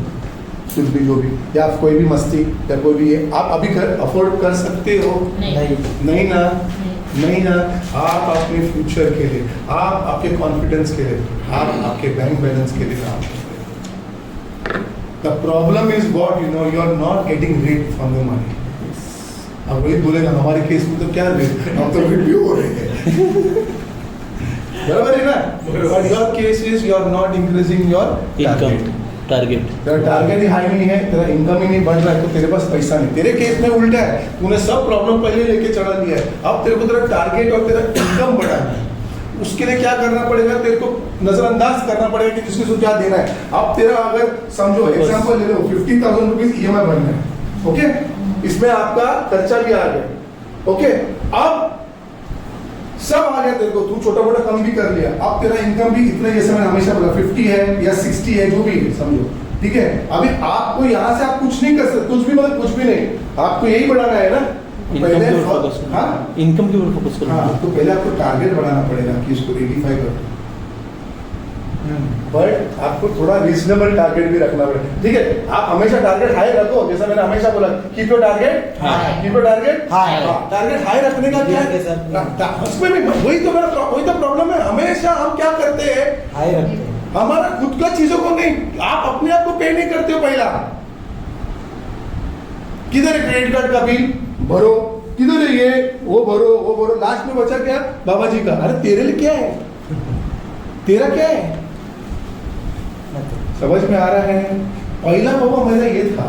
कुछ भी जो भी, या कोई भी मस्ती या कोई भी ये आप अभी अफोर्ड कर सकते हो? नहीं नहीं ना, नहीं ना। आप अपने फ्यूचर के लिए, आप आपके कॉन्फिडेंस के लिए, आप आपके बैंक बैलेंस के लिए काम कर रहे हो। The problem is what you know, you are not getting read from the money. अब वही बोलेगा हमारे केस में तो क्या रीड, हम तो रीड भी हो रहे हैं बराबर है ना, but your case is you are not increasing your income target, तेरा टारगेट ही हाई नहीं है, तेरा इनकम ही नहीं बढ़ रहा है, तो तेरे पास पैसा नहीं। तेरे केस में उल्टा है, तूने सब प्रॉब्लम पहले लेके चढ़ा दिया है, अब तेरे को तेरा टारगेट और तेरा इनकम बढ़ाना है। उसके लिए क्या करना पड़ेगा, तेरे को नजरअंदाज करना पड़ेगा कि किसको क्या देना है। अब तेरा अगर समझो एग्जाम्पल ले लो, 15,000 रुपीज EMI भरना है, ओके, इसमें आपका खर्चा भी आ गया, ओके, अब सब आ गया तेरे को, तू छोटा मोटा कम भी कर लिया, अब तेरा इनकम भी इतना, जैसे मैंने हमेशा बोला 50 है या 60 है जो भी है समझो, ठीक है। अभी आपको यहाँ से आप कुछ नहीं कर सकते, कुछ भी मतलब कुछ भी नहीं, आपको यही बढ़ाना है ना, पहले हाँ इनकम के ऊपर फोकस करो। हाँ, तो पहले आपको टारगेट बढ़ाना पड़ेगा कि इसको 85 करो, बट आपको थोड़ा रीजनेबल टारगेट भी रखना पड़ेगा, ठीक है। आप हमेशा टारगेट हाई रखो, जैसा मैंने हमेशा बोला, keep your target high, keep your target high. Target high रखने का क्या है, उसमें भी वही तो प्रॉब्लम है। हमेशा हम क्या करते हैं, हाई रखते हैं, हमारा खुद का चीजों को नहीं, आप अपने आप को पे नहीं करते हो। पहला किधर है क्रेडिट कार्ड का बिल भरो, किधर है ये वो भरो, लास्ट में बचा क्या, बाबा जी का। अरे तेरे लिए क्या है, तेरा क्या है, समझ में आ रहा है? पहला बाबा मेरा ये था,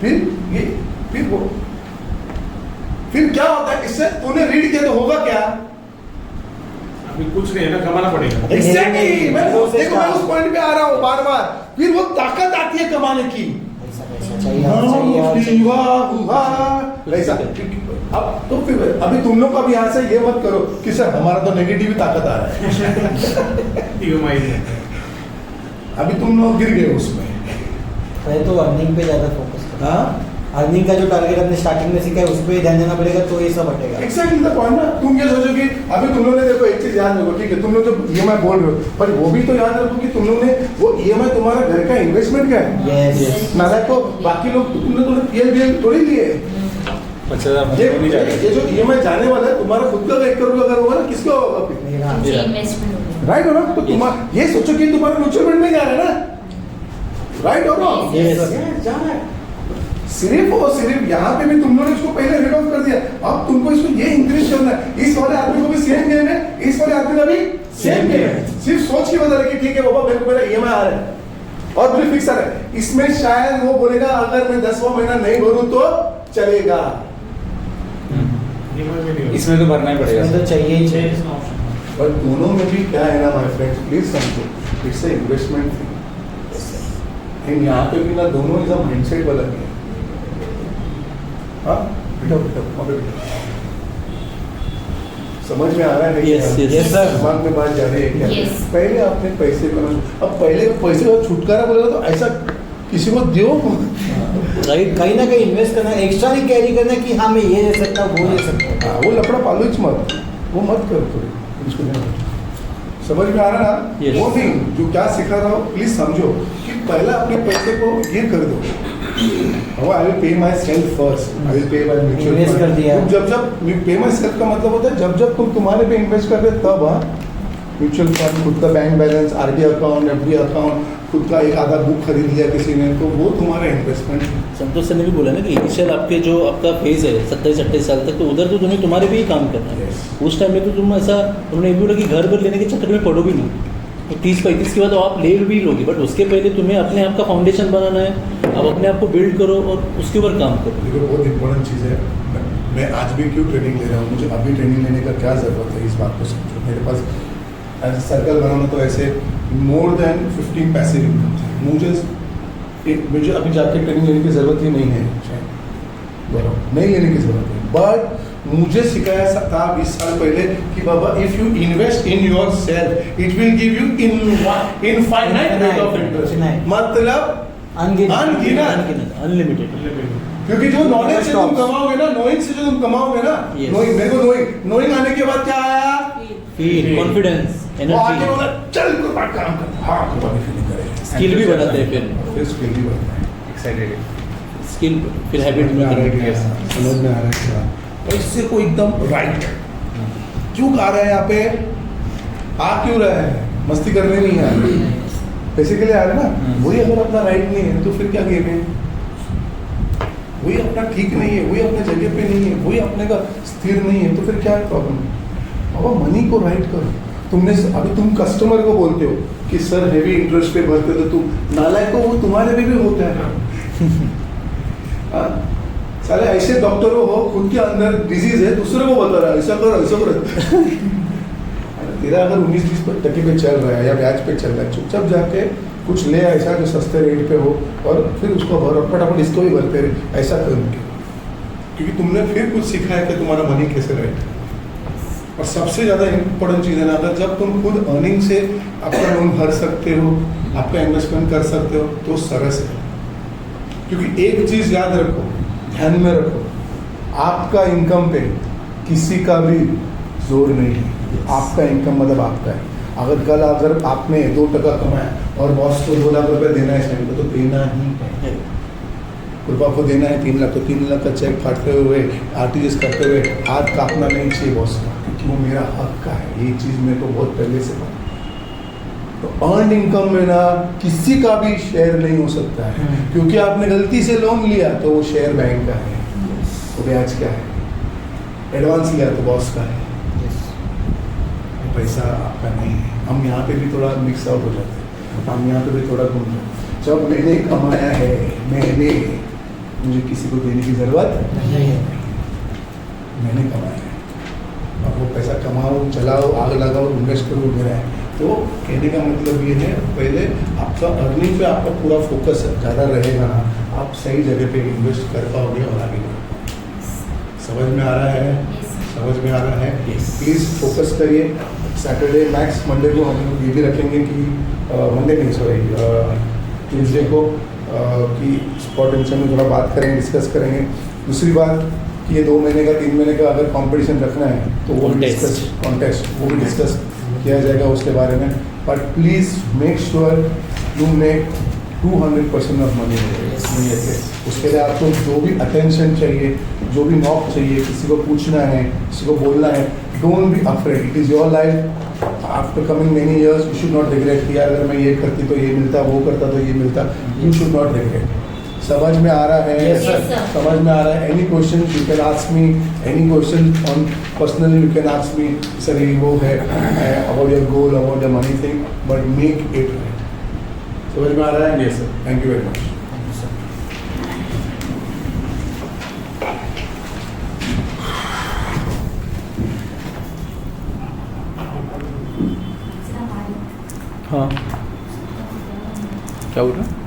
फिर ये, फिर वो, फिर क्या होता है, इससे तूने रीड किया तो होगा क्या, अभी कुछ नहीं है ना, कमाना पड़ेगा। एग्जैक्टली मैं उस पॉइंट पे आ रहा हूँ बार बार। फिर वो ताकत आती है कमाने की, वैसा। अब तो फिर अभी तुम लोग अभी यहाँ से ये मत करो कि सर हमारा तो नेगेटिव ताकत आ रहा है अभी तुम लोग गिर गए उसमें। पहले तो अर्निंग पे ज्यादा फोकस करो, हाँ अर्निंग का जो टारगेट अपने स्टार्टिंग में सीखा है उस पर ध्यान देना पड़ेगा, तो ये सब हटेगा। एक्जैक्टली द पॉइंट ना। तुम ये सोचो कि अभी तुम लोग ने, देखो एक चीज याद रखो, ठीक है, तुम लोग जो EMI बोल रहे हो, पर वो भी तो याद रखो कि तुम लोग ने वो EMI तुम्हारा घर का इन्वेस्टमेंट का है। यस, नालायक को बाकी लोग तुमने तो PL थोड़ी लिए। 50,000 ये जो EMI जाने वाला है तुम्हारा खुद का 1 करोड़ अगर होगा ना, किसको होगा फिर? इन्वेस्टमेंट हो गया। राइट हो ना? तो तुम्हारा ये सोचो कि तुम्हारा म्यूचुअल फंड में जा रहा है ना, राइट हो ना? जा रहा है सिर्फ और सिर्फ। यहाँ पे भी तुम लोगों ने इसको पहले रेड ऑफ कर दिया, अब तुमको इसको ये इंक्रीज करना है। इस वाले आदमी को भी सेम गेम है, इस वाले आदमी का भी सेम गेम है। सिर्फ सोच के बता रहे कि ठीक है बाबा मेरे को मेरा EMI आ रहा है और मुझे फिक्स आ रहा है। इसमें शायद वो बोलेगा अगर मैं 10वां महीना नहीं भरूं तो चलेगा, इसमें तो भरना ही पड़ेगा, इसमें तो चाहिए ही चाहिए। पर दोनों में भी क्या है ना माय फ्रेंड्स, प्लीज समझो, इट्स ए इन्वेस्टमेंट। यहाँ पे भी ना दोनों एकदम माइंडसेट अलग है। हाँ बेटा वहाँ पे बेटा, समझ में आ रहा है? Yes, sir. दिमाग में बात जा रही है क्या? Yes. पहले आपने पैसे को, अब पहले पैसे का छुटकारा बोलेगा तो ऐसा किसी को दो राइट कहीं ना कहीं इन्वेस्ट करना, एक्स्ट्रा नहीं कैरी करना कि हाँ मैं ये ले सकता हूँ वो ले सकता हूँ। हाँ, वो लफड़ा पालो ही मत, वो मत करो थोड़ी, उसको नहीं समझ में आ रहा ना। Yes. वो नहीं, जो क्या सिखा रहा हो प्लीज समझो कि पहला अपने पैसे को ये कर दो, I will pay my self first, I will pay my mutual Invest कर दिया। जब पे माई सेल्फ का मतलब होता है जब तुम तुम्हारे पे इन्वेस्ट कर रहे तब। हाँ, म्यूचुअल फंड, खुद का bank balance, RD account, FD account, खुद का एक आधा बुक खरीद लिया किसी ने, तो वो तुम्हारा इन्वेस्टमेंट है। संतोष सर ने भी बोला ना कि इनिशियल आपके जो आपका फेज है 27-28 साल तक, तो उधर तो तुम्हें तुम्हारे पे ही काम करना है। उस टाइम में तो तुम ऐसा, उन्होंने ये भी बोला कि घर पर लेने के चक्कर में पड़ो भी नहीं, तो 30-35 के बाद आप ले भी लोगे, बट उसके पहले तुम्हें अपने आप का फाउंडेशन बनाना है, अब अपने आप को बिल्ड करो और उसके ऊपर काम करो। देखो बहुत इंपॉर्टेंट चीज़ है, मैं आज भी क्यों ट्रेनिंग ले रहा हूँ, मुझे अभी ट्रेनिंग लेने का क्या ज़रूरत है, इस बात को समझो। मेरे पास सर्कल बनाना तो ऐसे मोर देन 15 पैसिव इनकम थे, मुझे अभी जाके ट्रेनिंग लेने की ज़रूरत ही नहीं है, शायद नहीं लेने की ज़रूरत है, बट मुझे सिखाया था 20 साल पहले कि बाबा if you invest in your self it will give you infinite rate of interest, मतलब अनगिनत, अनलिमिटेड। क्योंकि जो नॉलेज से तुम कमाओगे ना, नोइंग से जो तुम कमाओगे ना, नोइंग, मेरे को नोइंग आने के बाद क्या आया, फील, कॉन्फिडेंस, वो आगे बोला एनर्जी, चल कोई बात काम कर, हाँ कोई बात फीलिंग करेगा, स्किल भी बनाते हैं, फिर स्किल भी बनता है, एक्साइटेड स्किल, फिर हैबिट में समझ करने में आ रहा है क्या, पैसे को एकदम राइट क्यों आ रहा है यहाँ पे, आ क्यों रहा है, मस्ती करने नहीं आ रहा, पैसे के लिए आ रहा है ना, वही अगर अपना राइट नहीं है तो फिर क्या गेम है, वही अपना ठीक नहीं है, वही अपने जगह पे नहीं है, वही अपने का स्थिर नहीं है, तो फिर क्या प्रॉब्लम है। बाबा मनी को राइट करो। तुमने अभी तुम कस्टमर को बोलते हो कि सर हेवी इंटरेस्ट पे भरते, तो तुम नालायक को, वो तुम्हारे भी होता है। साले ऐसे डॉक्टरों हो, खुद के अंदर डिजीज है, दूसरे को बता रहा है ऐसा करो ऐसा करो। तेरा अगर 19-20% पे चल रहा है या ब्याज पे चल रहा है, चुपचाप जाके कुछ ले ऐसा जो सस्ते रेट पे हो और फिर उसको भरो, फटाफट इसको भी भरते रहे, ऐसा करो, क्योंकि तुमने फिर कुछ सीखा है कि तुम्हारा मनी कैसे रहेगा। और सबसे ज़्यादा इम्पोर्टेंट चीज़ है ना, अगर जब तुम खुद अर्निंग से अपना लोन भर सकते हो, आपका इन्वेस्टमेंट कर सकते हो, तो सरस है। क्योंकि एक चीज़ याद रखो, ध्यान में रखो, आपका इनकम पे किसी का भी जोर नहीं है। आपका इनकम मतलब आपका है। अगर अगर आपने 2% कमाया और बॉस को 2 लाख रुपए देना है टाइम को, तो देना ही है। कृपा को देना है 3 लाख, तो 3 लाख का चेक फाड़ते हुए, आरटीजीएस करते हुए हाथ कांपना नहीं चाहिए बॉस का, क्योंकि वो मेरा हक का है। ये चीज़ मेरे को बहुत पहले से पता। तो अर्न इनकम में ना किसी का भी शेयर नहीं हो सकता है, क्योंकि आपने गलती से लोन लिया तो वो शेयर बैंक का है, वो ब्याज क्या है, एडवांस लिया तो बॉस का है, पैसा आपका नहीं है। हम यहाँ पे भी थोड़ा मिक्स आउट हो जाते हैं, हम यहाँ पे भी थोड़ा घूम जाते हैं। जब मैंने कमाया है, मैंने, मुझे किसी को देने की ज़रूरत नहीं है, मैंने कमाया है। अब वो पैसा कमाओ, चलाओ, आग लगाओ, इन्वेस्ट करो, मेरा है। तो कहने का मतलब ये है, पहले आपका अर्निंग पे आपका पूरा फोकस ज़्यादा रहेगा ना, आप सही जगह पे इन्वेस्ट कर पाओगे और आगे बढ़ोगे। समझ में आ रहा है? समझ में आ रहा है? प्लीज़ फोकस करिए। सैटरडे मैक्स मंडे को हम लोग ये भी रखेंगे कि मंडे नहीं, सॉरी ट्यूजडे को कि स्पॉट में थोड़ा बात करेंगे, डिस्कस करेंगे। दूसरी बात कि ये 2 महीने का 3 महीने का अगर कंपटीशन रखना है तो वो डिस्कस, कॉन्टेस्ट वो भी डिस्कस किया जाएगा उसके बारे में। But please make sure you make 200% of money है। उसके लिए आपको जो भी अटेंशन चाहिए, जो भी नॉक चाहिए, किसी को पूछना है, किसी को बोलना है, don't be afraid, it is your life. After coming many years you should not regret कि अगर मैं ये करती तो ये मिलता, वो करता तो ये मिलता। You should not regret. समझ में आ रहा है? Yes, sir. समझ में आ रहा है? Any question you can ask me, any question on personally you can ask me, sir ये वो है about your goal, about the money thing, but make it right. समझ में आ रहा है? Yes sir, thank you very much. हाँ, क्या बोल रहा है?